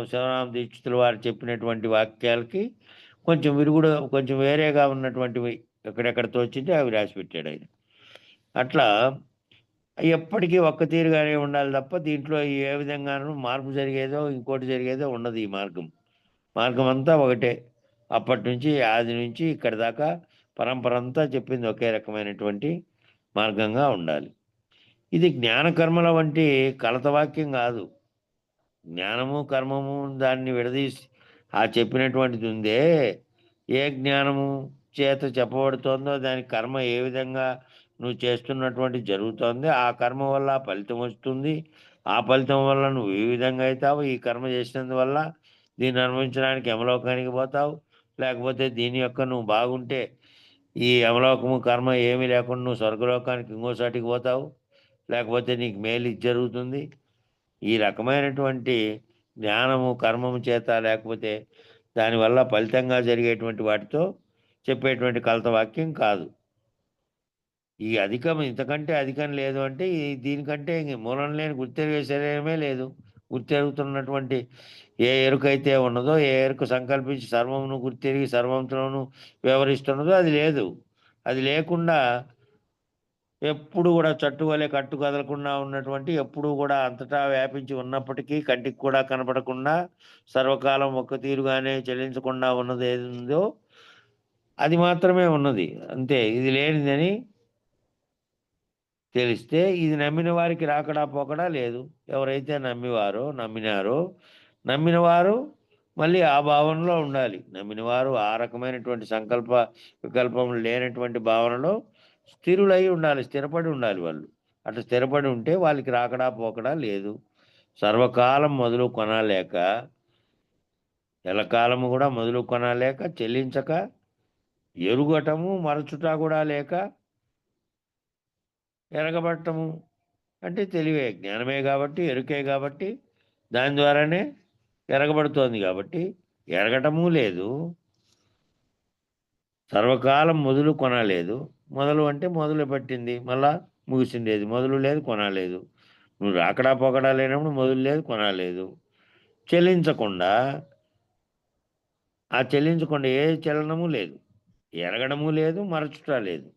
శివరామ దీక్షితులు వారు చెప్పినటువంటి వాక్యాలకి కొంచెం విరుగుడు, కొంచెం వేరేగా ఉన్నటువంటివి ఎక్కడెక్కడ తోచింటే అవి రాసిపెట్టాడాయన. అట్లా ఎప్పటికీ ఒక్క తీరుగానే ఉండాలి తప్ప, దీంట్లో ఏ విధంగానూ మార్పు జరిగేదో, ఇంకోటి జరిగేదో ఉండదు ఈ మార్గం. మార్గం అంతా ఒకటే. అప్పటినుంచి, ఆది నుంచి ఇక్కడి దాకా పరంపరంతా చెప్పింది ఒకే రకమైనటువంటి మార్గంగా ఉండాలి. ఇది జ్ఞానకర్మల వంటి కలత వాక్యం గాదు. జ్ఞానము, కర్మము దాన్ని విడదీసి చెప్పినటువంటిది ఉందే, ఏ జ్ఞానము చేత చెప్పబడుతోందో దాని కర్మ ఏ విధంగా నువ్వు చేస్తున్నటువంటిది జరుగుతోంది. ఆ కర్మ వల్ల ఆ ఫలితం వస్తుంది. ఆ ఫలితం వల్ల నువ్వు ఏ విధంగా అయితావు, ఈ కర్మ చేసినందువల్ల దీన్ని అనుభవించడానికి యమలోకానికి పోతావు. లేకపోతే దీని యొక్క నువ్వు బాగుంటే ఈ యమలోకము, కర్మ ఏమీ లేకుండా నువ్వు స్వర్గలోకానికి ఇంకోసాటికి పోతావు. లేకపోతే నీకు మేలు ఇది జరుగుతుంది. ఈ రకమైనటువంటి జ్ఞానము, కర్మము చేత, లేకపోతే దానివల్ల ఫలితంగా జరిగేటువంటి వాటితో చెప్పేటువంటి కలత వాక్యం కాదు. ఈ అధికం, ఇంతకంటే అధికం లేదు అంటే దీనికంటే ఇంక మూలం లేని గుర్తెరిగే శరీరమే లేదు. గుర్తెరుగుతున్నటువంటి ఏ ఎరుకైతే ఉన్నదో, ఏ ఎరుక సంకల్పించి సర్వమును గుర్తెరిగి సర్వంతోను వ్యవహరిస్తున్నదో అది లేదు. అది లేకుండా ఎప్పుడు గూడా చట్టువలే కట్టు కదలకుండా ఉన్నటువంటి, ఎప్పుడూ గూడా అంతటా వ్యాపించి ఉన్నప్పటికీ కంటికి కూడా కనపడకుండా సర్వకాలం ఒక్క తీరుగానే చలించకుండా ఉన్నదేదుందో అది మాత్రమే ఉన్నది. అంతే. ఇది లేనిదని తెలిస్తే ఇది నమ్మిన వారికి రాకడా పోకడా లేదు. ఎవరైతే నమ్మినారో, నమ్మిన వారు మళ్ళీ ఆ భావనలో ఉండాలి. నమ్మిన వారు ఆ రకమైనటువంటి వికల్పములు లేనటువంటి భావనలో స్థిరులై ఉండాలి. స్థిరపడి ఉండాలి వాళ్ళు. అట్లా స్థిరపడి ఉంటే వాళ్ళకి రాకడా పోకడా లేదు. సర్వకాలం మొదలు కొనలేక, ఎల్లకాలము గూడా మొదలు కొనలేక, చెల్లించక, ఎరుగటము మరచుట గూడా లేక, ఎరగబడటము అంటే తెలివే, జ్ఞానమే గాబట్టి, ఎరుకే గాబట్టి, దాని ద్వారానే ఎరగబడుతోంది గాబట్టి, ఎరగటము లేదు. సర్వకాలం మొదలు కొనలేదు. మొదలు అంటే మొదలుపెట్టింది. మళ్ళా ముగిసిండేది. మొదలు లేదు, కొనలేదు. నువ్వు రాకడా పోకడా లేనప్పుడు మొదలు లేదు, కొనలేదు. చెల్లించకుండా ఏ చలనము లేదు, ఎరగడము లేదు, మరచుట లేదు.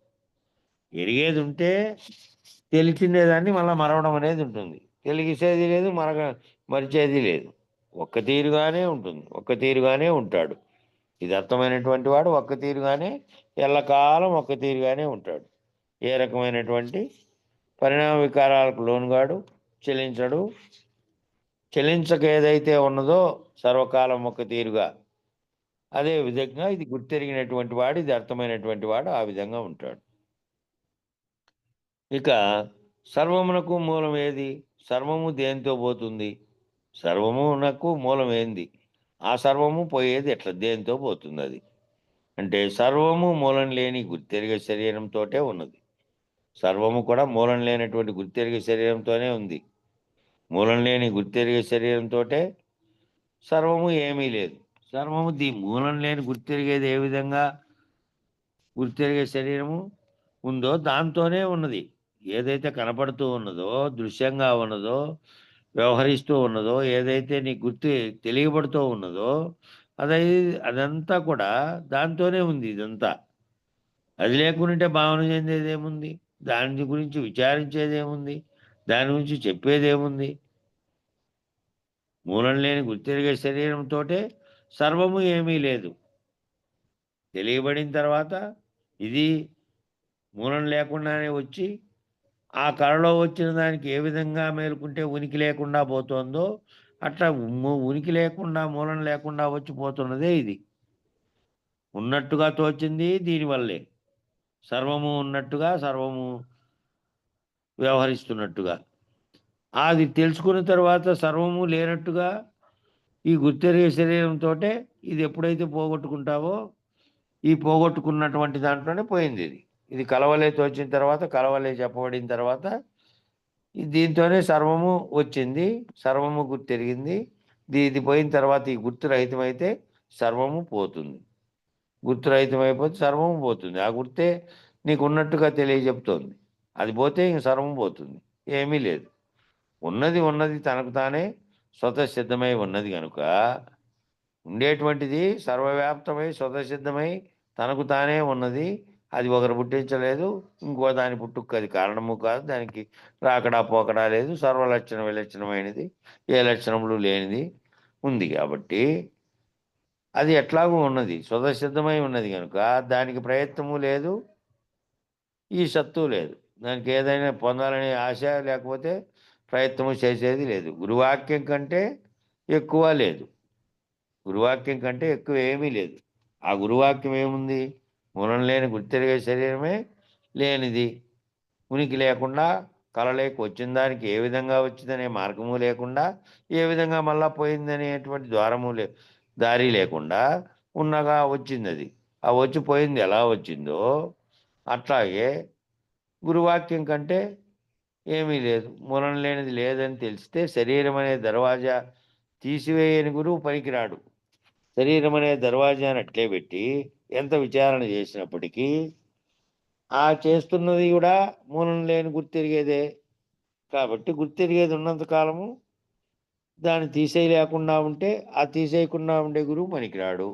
ఎరిగేది ఉంటే తెలిసిండేదాన్ని మళ్ళీ మరవడం అనేది ఉంటుంది. తెలిసేది లేదు, మరిచేది లేదు. ఒక్క తీరుగానే ఉంటుంది, ఒక్క తీరుగానే ఉంటాడు. ఇది అర్థమైనటువంటి వాడు ఒక్క తీరుగానే ఎల్లకాలం ఒక్క తీరుగానే ఉంటాడు. ఏ రకమైనటువంటి పరిణామ వికారాలకు లోనుగాడు, చెల్లించడు. చెల్లించక ఏదైతే ఉన్నదో సర్వకాలం ఒక్క తీరుగా, అదే విధంగా ఇది గుర్తెరిగినటువంటి వాడు, ఇది అర్థమైనటువంటి వాడు ఆ విధంగా ఉంటాడు. ఇక సర్వమునకు మూలం ఏది? సర్వము దేనితో పోతుంది? సర్వమునకు మూలం ఏంది? ఆ సర్వము పోయేది ఎట్లా? దేనితో పోతుంది అది? అంటే సర్వము మూలం లేని గుర్తెరిగే శరీరంతోటే ఉన్నది. సర్వము కూడా మూలం లేనటువంటి గుర్తెరిగే శరీరంతోనే ఉంది. మూలం లేని గుర్తెరిగే శరీరంతోటే సర్వము ఏమీ లేదు. సర్వము మూలం లేని గుర్తెరిగేది ఏ విధంగా గుర్తెరిగే శరీరము ఉందో దాంతోనే ఉన్నది. ఏదైతే కనపడుతూ ఉన్నదో, దృశ్యంగా ఉన్నదో, వ్యవహరిస్తూ ఉన్నదో, ఏదైతే నీకు తెలియబడుతూ ఉన్నదో అదంతా కూడా దాంతోనే ఉంది. ఇదంతా అది లేకుంటే భావన చెందేదేముంది? దాని గురించి విచారించేదేముంది? దాని గురించి చెప్పేదేముంది? మూలం లేని గుర్తెరిగే శరీరంతోటే సర్వము ఏమీ లేదు. తెలియబడిన తర్వాత ఇది మూలం లేకుండానే వచ్చి ఆ కళలో వచ్చిన దానికి ఏ విధంగా మేలుకుంటే ఉనికి లేకుండా పోతుందో అట్లా ఉనికి లేకుండా, మూలం లేకుండా వచ్చిపోతున్నదే ఇది. ఉన్నట్టుగా తోచింది దీనివల్లే. సర్వము ఉన్నట్టుగా, సర్వము వ్యవహరిస్తున్నట్టుగా. అది తెలుసుకున్న తర్వాత సర్వము లేనట్టుగా ఈ గుర్తెరిగే శరీరంతో ఇది ఎప్పుడైతే పోగొట్టుకుంటావో, ఈ పోగొట్టుకున్నటువంటి దాంట్లోనే పోయింది ఇది. ఇది కలవలే తోచిన తర్వాత, కలవలే చెప్పబడిన తర్వాత దీంతోనే సర్వము వచ్చింది, సర్వము గుర్తెరిగింది. ఇది పోయిన తర్వాత ఈ గుర్తురహితమైతే సర్వము పోతుంది. గుర్తురహితమైపోతే సర్వము పోతుంది. ఆ గుర్తే నీకు ఉన్నట్టుగా తెలియజెప్తోంది. అది పోతే ఇంక సర్వం పోతుంది, ఏమీ లేదు. ఉన్నది తనకు తానే స్వతసిద్ధమై ఉన్నది కనుక ఉండేటువంటిది సర్వవ్యాప్తమై స్వతసిద్ధమై తనకు తానే ఉన్నది. అది ఒకరు పుట్టించలేదు, ఇంకో దాని పుట్టుకు అది కారణము కాదు. దానికి రాకడా పోకడా లేదు. సర్వలక్షణ విలక్షణమైనది, ఏ లక్షణములు లేనిది ఉంది. కాబట్టి అది ఎట్లాగూ ఉన్నది, స్వతసిద్ధమై ఉన్నది కనుక దానికి ప్రయత్నము లేదు, ఈ సత్తు లేదు. దానికి ఏదైనా పొందాలనే ఆశ లేకపోతే ప్రయత్నము చేసేది లేదు. గురువాక్యం కంటే ఎక్కువ లేదు. గురువాక్యం కంటే ఎక్కువ ఏమీ లేదు. ఆ గురువాక్యం ఏముంది? మూలం లేని గుర్తెరిగే శరీరమే లేనిది, ఉనికి లేకుండా, కలలేక వచ్చిన దానికి ఏ విధంగా వచ్చిందనే మార్గము లేకుండా, ఏ విధంగా మళ్ళా పోయిందనేటువంటి దారి లేకుండా ఉన్నగా వచ్చింది. అది ఆ వచ్చిపోయింది ఎలా వచ్చిందో అట్లాగే గురువాక్యం కంటే ఏమీ లేదు. మూలం లేనిది లేదని తెలిస్తే శరీరం అనే దర్వాజా తీసివేయని గురువు పనికిరాడు. శరీరం అనే దర్వాజాను అట్లే పెట్టి ఎంత విచారణ చేసినప్పటికీ ఆ చేస్తున్నది కూడా మూలం లేని గుర్తెరిగేదే. కాబట్టి గుర్తెరిగేది ఉన్నంత కాలము దాన్ని తీసేయలేకుండా ఉంటే, ఆ తీసేయకుండా ఉండే గురువు పనికిరాడు.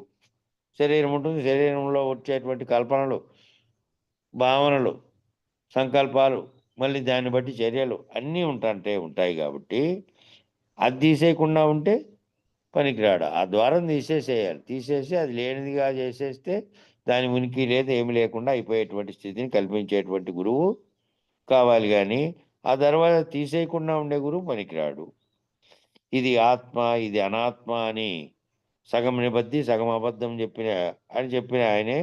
శరీరం ఉంటుంది, శరీరంలో వచ్చేటువంటి కల్పనలు, భావనలు, సంకల్పాలు, మళ్ళీ దాన్ని బట్టి చర్యలు అన్నీ ఉంటాయి. కాబట్టి అది తీసేయకుండా ఉంటే పనికిరాడు. ఆ ద్వారం తీసేసేయాలి. తీసేసి అది లేనిదిగా చేసేస్తే దాని ఉనికి లేదు, ఏమి లేకుండా అయిపోయేటువంటి స్థితిని కల్పించేటువంటి గురువు కావాలి. కానీ ఆ తర్వాత తీసేయకుండా ఉండే గురువు పనికిరాడు. ఇది ఆత్మ, ఇది అనాత్మ అని సగం నిబద్ధి సగం అబద్ధం చెప్పిన ఆయనే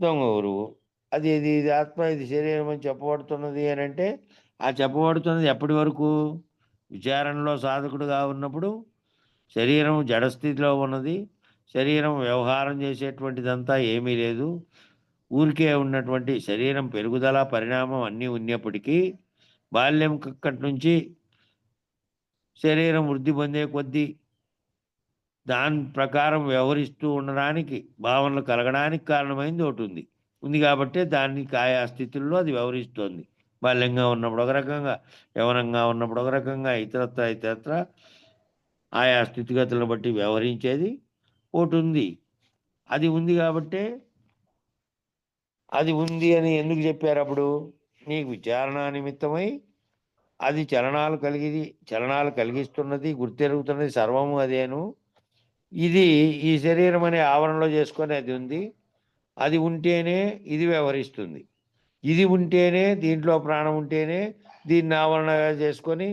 దొంగ గురువు. ఇది ఆత్మ, ఇది శరీరం అని చెప్పబడుతున్నది అని అంటే ఆ చెప్పబడుతున్నది ఎప్పటి వరకు? విచారణలో సాధకుడుగా ఉన్నప్పుడు శరీరం జడస్థితిలో ఉన్నది, శరీరం వ్యవహారం చేసేటువంటిదంతా ఏమీ లేదు, ఊరికే ఉన్నటువంటి శరీరం పెరుగుదల పరిణామం అన్నీ ఉన్నప్పటికీ బాల్యం కక్కటి నుంచి శరీరం వృద్ధి పొందే కొద్దీ దాని ప్రకారం వ్యవహరిస్తూ ఉండడానికి, భావనలు కలగడానికి కారణమైంది ఒకటి ఉంది కాబట్టి దాన్ని ఆయా స్థితుల్లో అది వ్యవహరిస్తోంది. బాల్యంగా ఉన్నప్పుడు ఒక రకంగా, యవనంగా ఉన్నప్పుడు ఒక రకంగా, ఇతరత్ర ఆయా స్థితిగతులను బట్టి వ్యవహరించేది ఒకటి ఉంది. అది ఉంది కాబట్టే అది ఉంది అని ఎందుకు చెప్పారు అప్పుడు? నీకు విచారణ నిమిత్తమై అది చలనాలు కలిగిస్తున్నది, గుర్తెరుగుతున్నది, సర్వము అదేను. ఇది ఈ శరీరం అనే ఆవరణలో చేసుకొని అది ఉంది. అది ఉంటేనే ఇది వ్యవహరిస్తుంది. ఇది ఉంటేనే, దీంట్లో ప్రాణం ఉంటేనే దీన్ని ఆవరణగా చేసుకొని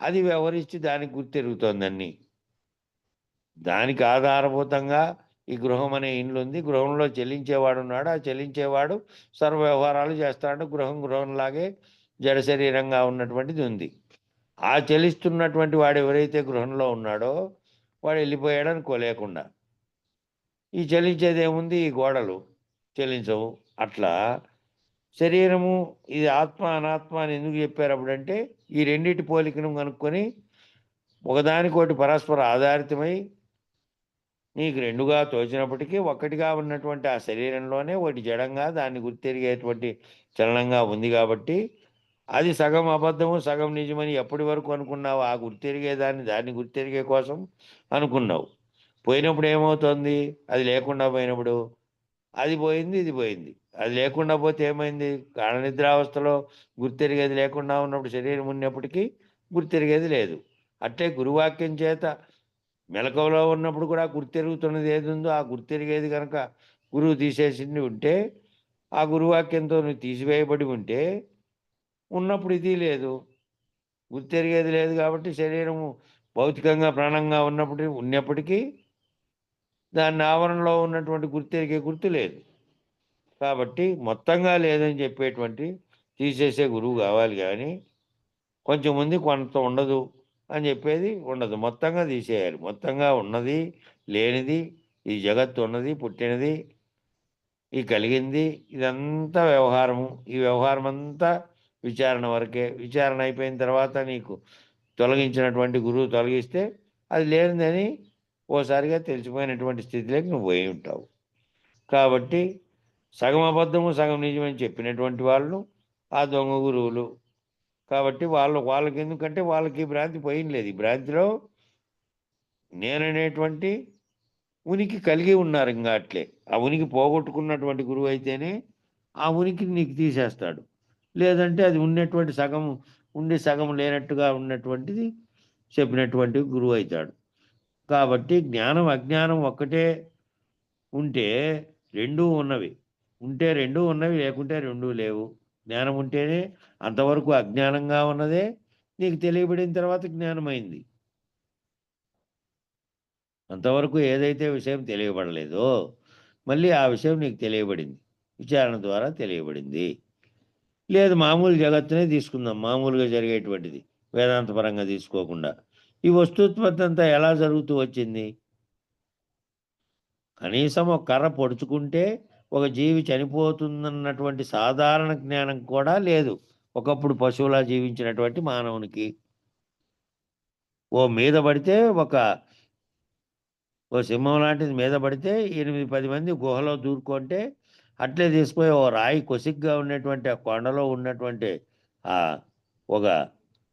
అది వ్యవహరించి దానికి గుర్తెరుగుతోందన్నీ. దానికి ఆధారభూతంగా ఈ గృహం అనే ఇండ్లు ఉంది. గృహంలో చెల్లించేవాడు ఉన్నాడు. ఆ చెల్లించేవాడు సర్వ వ్యవహారాలు చేస్తాడు. గృహంలాగే జడ శరీరంగా ఉన్నటువంటిది ఉంది. ఆ చెల్లిస్తున్నటువంటి వాడు ఎవరైతే గృహంలో ఉన్నాడో వాడు వెళ్ళిపోయాడు అనుకోలేకుండా. ఈ చెల్లించేది ఏముంది? ఈ గోడలు చెల్లించవు. అట్లా శరీరము ఇది ఆత్మ అనాత్మ అని ఎందుకు చెప్పారు అప్పుడంటే ఈ రెండిటి పోలికను కనుక్కొని ఒకదానికోటి పరస్పర ఆధారితమై నీకు రెండుగా తోచినప్పటికీ ఒక్కటిగా ఉన్నటువంటి ఆ శరీరంలోనే ఒకటి జడంగా దాన్ని గుర్తెరిగేటువంటి చలనంగా ఉంది కాబట్టి అది సగం అబద్ధము సగం నిజమని ఎప్పటి వరకు అనుకున్నావు? ఆ దాన్ని గుర్తెరిగే కోసం అనుకున్నావు. పోయినప్పుడు ఏమవుతుంది? అది లేకుండా పోయినప్పుడు అది పోయింది, ఇది పోయింది. అది లేకుండా పోతే ఏమైంది? గాఢనిద్రావస్థలో గుర్తెరిగేది లేకుండా ఉన్నప్పుడు శరీరం ఉన్నప్పటికీ గుర్తెరిగేది లేదు. అట్లే గురువాక్యం చేత మెలకువలో ఉన్నప్పుడు కూడా గుర్తెరుగుతున్నది ఏది ఉందో ఆ గుర్తెరిగేది కనుక గురువు తీసేసింది ఉంటే, ఆ గురువాక్యంతో నువ్వు తీసివేయబడి ఉంటే ఉన్నప్పుడు ఇది లేదు, గుర్తెరిగేది లేదు. కాబట్టి శరీరము భౌతికంగా ప్రాణంగా ఉన్నప్పటికీ దాని ఆవరణలో ఉన్నటువంటి గుర్తెరిగే గుర్తు లేదు. కాబట్టి మొత్తంగా లేదని చెప్పేటువంటి తీసేసే గురువు కావాలి కానీ కొంచెం ఉంది కొంత ఉండదు అని చెప్పేది ఉండదు. మొత్తంగా తీసేయాలి. మొత్తంగా ఉన్నది, లేనిది, ఈ జగత్తు ఉన్నది, పుట్టినది, ఈ కలిగింది, ఇదంతా వ్యవహారము. ఈ వ్యవహారం అంతా విచారణ వరకే. విచారణ అయిపోయిన తర్వాత నీకు తొలగించినటువంటి గురువు తొలగిస్తే అది లేనిదని ఓసారిగా తెలిసిపోయినటువంటి స్థితిలోకి నువ్వు పోయి ఉంటావు. కాబట్టి సగం అబద్ధము సగం నిజమని చెప్పినటువంటి వాళ్ళు ఆ దొంగ గురువులు. కాబట్టి వాళ్ళకి ఎందుకంటే వాళ్ళకి ఈ భ్రాంతి పోయినలేదు. ఈ భ్రాంతిలో నేననేటువంటి ఉనికి కలిగి ఉన్నారు. ఇంకా అట్లే ఆ ఉనికి పోగొట్టుకున్నటువంటి గురువు అయితేనే ఆ ఉనికిని నీకు తీసేస్తాడు. లేదంటే అది ఉన్నటువంటి సగం ఉండి సగం లేనట్టుగా ఉన్నటువంటిది చెప్పినటువంటి గురువు అవుతాడు. కాబట్టి జ్ఞానం అజ్ఞానం ఒక్కటే ఉంటే రెండూ ఉన్నవి. ఉంటే రెండూ ఉన్నవి, లేకుంటే రెండూ లేవు. జ్ఞానం ఉంటేనే అంతవరకు అజ్ఞానంగా ఉన్నదే నీకు తెలియబడిన తర్వాత జ్ఞానమైంది. అంతవరకు ఏదైతే విషయం తెలియబడలేదో మళ్ళీ ఆ విషయం నీకు తెలియబడింది, విచారణ ద్వారా తెలియబడింది. లేదు మామూలు జగత్తునే తీసుకుందాం, మామూలుగా జరిగేటువంటిది వేదాంతపరంగా తీసుకోకుండా. ఈ వస్తుత్పత్తి అంతా ఎలా జరుగుతూ వచ్చింది? కనీసం ఒక కర్ర పొడుచుకుంటే ఒక జీవి చనిపోతుందన్నటువంటి సాధారణ జ్ఞానం కూడా లేదు ఒకప్పుడు పశువులా జీవించినటువంటి మానవునికి. ఓ మీద పడితే ఓ సింహం లాంటిది మీద పడితే 8-10 మంది గుహలో దూరుకుంటే అట్లే తీసుకుపోయి ఓ రాయి కొసిగ్గా ఉన్నటువంటి ఆ కొండలో ఉన్నటువంటి ఆ ఒక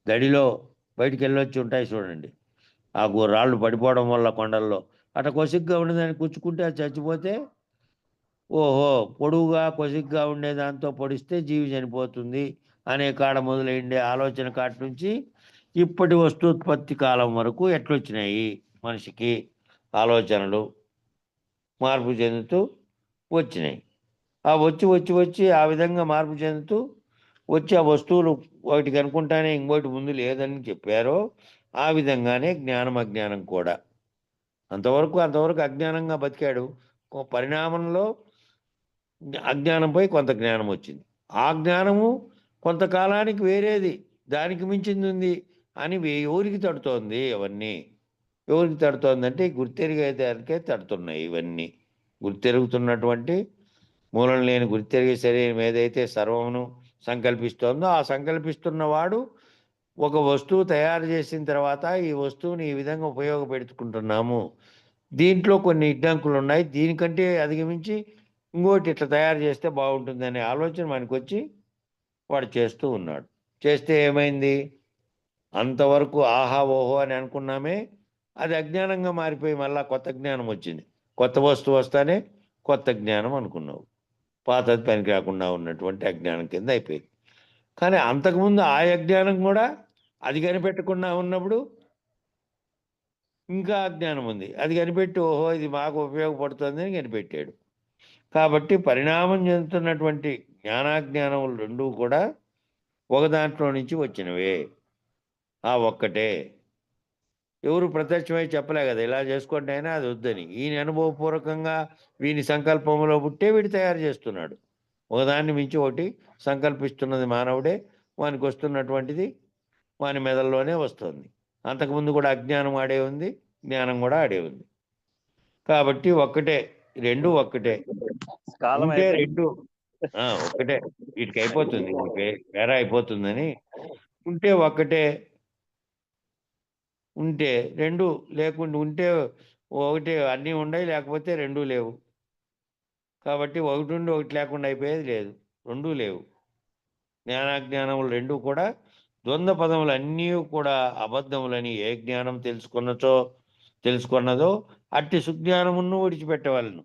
దడిలో బయటికి వెళ్ళొచ్చి ఉంటాయి చూడండి, ఆ రాళ్ళు పడిపోవడం వల్ల కొండల్లో అట్లా కొసిగ్గా ఉండేదాన్ని కూర్చుకుంటే అది చచ్చిపోతే ఓహో పొడువుగా కొసిగ్గా ఉండే దాంతో పొడిస్తే జీవి చనిపోతుంది అనే కాడ మొదలైండే ఆలోచన కాటి నుంచి ఇప్పటి వస్తూత్పత్తి కాలం వరకు ఎట్లొచ్చినాయి మనిషికి ఆలోచనలు మార్పు చెందుతూ వచ్చినాయి. ఆ వచ్చి ఆ విధంగా మార్పు చెందుతూ వచ్చి ఆ వస్తువులు ఒకటికి అనుకుంటానే ఇంకోటి ముందు లేదని చెప్పారో ఆ విధంగానే జ్ఞానం అజ్ఞానం కూడా. అంతవరకు అజ్ఞానంగా బతికాడు. పరిణామంలో అజ్ఞానంపై కొంత జ్ఞానం వచ్చింది. ఆ జ్ఞానము కొంతకాలానికి వేరేది దానికి మించింది ఉంది అని ఎవరికి తడుతోంది? అవన్నీ ఎవరికి తడుతోందంటే గుర్తెరిగేదానికే తడుతున్నాయి. ఇవన్నీ గుర్తెరుగుతున్నటువంటి మూలం లేని గుర్తెరిగే శరీరం ఏదైతే సర్వమును సంకల్పిస్తోందో ఆ సంకల్పిస్తున్నవాడు ఒక వస్తువు తయారు చేసిన తర్వాత ఈ వస్తువుని ఈ విధంగా ఉపయోగపెట్టుకుంటున్నాము, దీంట్లో కొన్ని ఇడ్డంకులు ఉన్నాయి, దీనికంటే అధిగమించి ఇంకోటి ఇట్లా తయారు చేస్తే బాగుంటుందనే ఆలోచన మనకు వచ్చి వాడు చేస్తూ ఉన్నాడు. చేస్తే ఏమైంది? అంతవరకు ఆహా ఓహో అని అనుకున్నామే, అది అజ్ఞానంగా మారిపోయి మళ్ళా కొత్త జ్ఞానం వచ్చింది. కొత్త వస్తువు వస్తానే కొత్త జ్ఞానం అనుకున్నావు. పాతది పనికి రాకుండా ఉన్నటువంటి అజ్ఞానం కింద అయిపోయింది. కానీ అంతకుముందు ఆ అజ్ఞానం కూడా అది కనిపెట్టకుండా ఉన్నప్పుడు ఇంకా అజ్ఞానం ఉంది. అది కనిపెట్టి ఓహో ఇది మాకు ఉపయోగపడుతుంది అని కనిపెట్టాడు. కాబట్టి పరిణామం చెందుతున్నటువంటి జ్ఞానాజ్ఞానములు రెండూ కూడా ఒక దాంట్లో నుంచి వచ్చినవే. ఆ ఒక్కటే. ఎవరు ప్రత్యక్షమై చెప్పలే కదా, ఇలా చేసుకోండి అయినా అది వద్దని. ఈయన అనుభవపూర్వకంగా వీని సంకల్పంలో పుట్టే వీడు తయారు చేస్తున్నాడు. ఒకదాన్ని మించి ఒకటి సంకల్పిస్తున్నది మానవుడే. వానికి వస్తున్నటువంటిది వాని మెదల్లోనే వస్తుంది. అంతకుముందు కూడా అజ్ఞానం ఆడే ఉంది, జ్ఞానం కూడా ఆడే ఉంది. కాబట్టి ఒక్కటే, రెండు ఒక్కటే. కాలం ఉంటే అయిపోయింది. రెండు ఒక్కటే. వీటికి అయిపోతుంది, వేరే అయిపోతుందని. ఉంటే ఒక్కటే, ఉంటే రెండు లేకుండా ఉంటే ఒకటి అన్నీ ఉన్నాయి, లేకపోతే రెండూ లేవు. కాబట్టి ఒకటి ఉండి ఒకటి లేకుండా అయిపోయేది లేదు, రెండూ లేవు. జ్ఞానాజ్ఞానములు రెండు కూడా ద్వంద్వ పదములు అన్నీ కూడా అబద్ధములని ఏ జ్ఞానం తెలుసుకున్నదో అట్టి సుజ్ఞానమును విడిచిపెట్టవలను.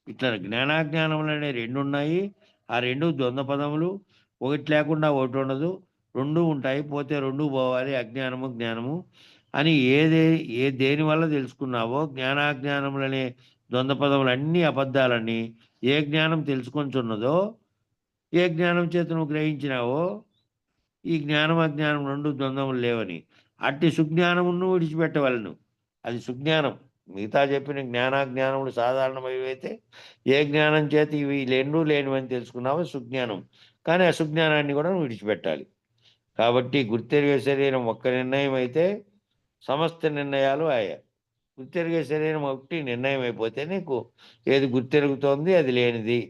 ఇట్లా జ్ఞానాజ్ఞానములు అనే రెండు ఉన్నాయి. ఆ రెండు ద్వంద్వ పదములు. ఒకటి లేకుండా ఒకటి ఉండదు, రెండు ఉంటాయి, పోతే రెండు పోవాలి. అజ్ఞానము జ్ఞానము అని దేని వల్ల తెలుసుకున్నావో, జ్ఞానాజ్ఞానములనే ద్వంద్వ పదములు అన్ని అబద్ధాలని ఏ జ్ఞానం తెలుసుకొంచున్నదో, ఏ జ్ఞానం చేత నువ్వు గ్రహించినావో ఈ జ్ఞానం అజ్ఞానం రెండు ద్వంద్వములు లేవని అట్టి సుజ్ఞానమును విడిచిపెట్టవలను. అది సుజ్ఞానం. మిగతా చెప్పిన జ్ఞానాజ్ఞానములు సాధారణమైతే ఏ జ్ఞానం చేత ఇవి రెండూ లేనివని తెలుసుకున్నావో సుజ్ఞానం. కానీ ఆ సుజ్ఞానాన్ని కూడా నువ్వు విడిచిపెట్టాలి. కాబట్టి గుర్తెరిగే శరీరం ఒక్క నిర్ణయం అయితే సమస్త నిర్ణయాలు ఆయా. గుర్తెరిగే శరీరం ఒకటి నిర్ణయం అయిపోతే నీకు ఏది గుర్తెరుగుతోంది అది లేనిది.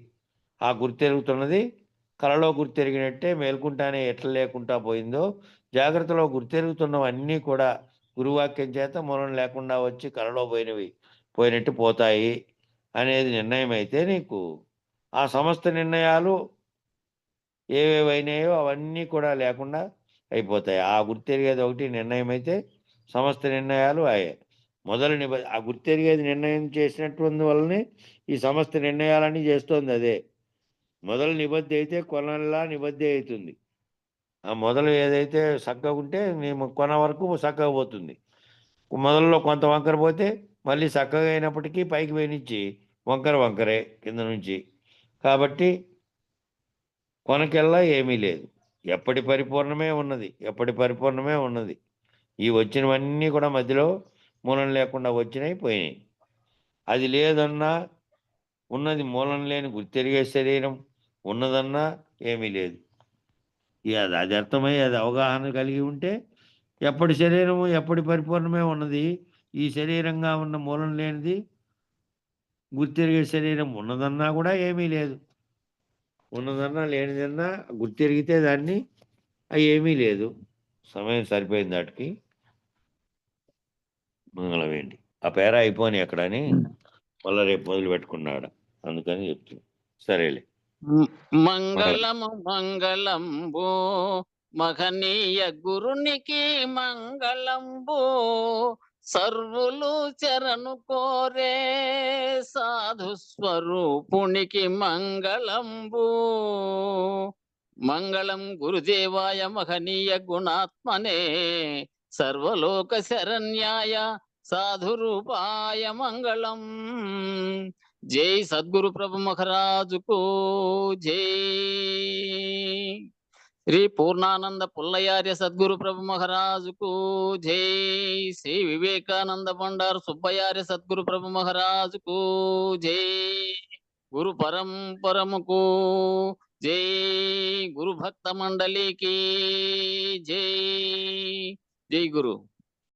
ఆ గుర్తెరుగుతున్నది కలలో గుర్తెరిగినట్టే మేల్కుంటానే ఎట్లా లేకుండా పోయిందో, జాగ్రత్తలో గుర్తెరుగుతున్నవన్నీ కూడా గురువాక్యం చేత మూలం లేకుండా వచ్చి కలలో పోయినట్టు పోతాయి అనేది నిర్ణయం అయితే నీకు ఆ సమస్త నిర్ణయాలు ఏవేవైనాయో అవన్నీ కూడా లేకుండా అయిపోతాయి. ఆ గుర్తెరిగేది ఒకటి నిర్ణయం అయితే సమస్త నిర్ణయాలు అయ్యాయి. ఆ గుర్తెరిగేది నిర్ణయం చేసినటువంటి వల్లనే ఈ సమస్త నిర్ణయాలన్నీ చేస్తోంది అదే. మొదలు నిబద్ధి అయితే కొనల్లా నిబద్ధి అవుతుంది. ఆ మొదలు ఏదైతే చక్కగా ఉంటే మేము కొన వరకు చక్కగా పోతుంది. మొదల్లో కొంత వంకర పోతే మళ్ళీ చక్కగా అయినప్పటికీ పైకి పోయినిచ్చి వంకరే కింద నుంచి. కాబట్టి కొనకెల్లా ఏమీ లేదు, ఎప్పటి పరిపూర్ణమే ఉన్నది. ఈ వచ్చినవన్నీ కూడా మధ్యలో మూలం లేకుండా వచ్చినాయి పోయినాయి. అది లేదన్నా ఉన్నది, మూలం లేని గుర్తెరిగే శరీరం ఉన్నదన్నా ఏమీ లేదు. అది అర్థమై అది అవగాహన కలిగి ఉంటే ఎప్పటి శరీరము ఎప్పటి పరిపూర్ణమే ఉన్నది. ఈ శరీరంగా ఉన్న మూలం లేనిది గుర్తెరిగే శరీరం ఉన్నదన్నా కూడా ఏమీ లేదు. ఉన్నదన్నా లేనిదన్నా గుర్తెరిగితే దాన్ని ఏమీ లేదు. సమయం సరిపోయింది దాటికి. మంగళమేంటి ఆ పేర అయిపోని ఎక్కడని మళ్ళీ రేపు మొదలు పెట్టుకున్నాడు, అందుకని చెప్తున్నా. సరేలే. మంగళము మంగళంబు మహనీయ గురునికి మంగళంబు సర్వులు చరణు కోరే సాధు స్వరూపునికి మంగళంబు. మంగళం గురుదేవాయ మహనీయ గుణాత్మనే సర్వలోక శరణ్యాయ సాధురూపాయ మంగళం. జై సద్గురు ప్రభు మహారాజుకు జై. శ్రీ పూర్ణానంద పుల్లయార్య సద్గురు ప్రభు మహారాజుకు జై. శ్రీ వివేకానంద బండారు సుబ్బయార్య సద్గురు ప్రభు మహారాజుకు జై. గురు పరంపరముకు జై. గురు భక్త మండలికి జై. జై గురు.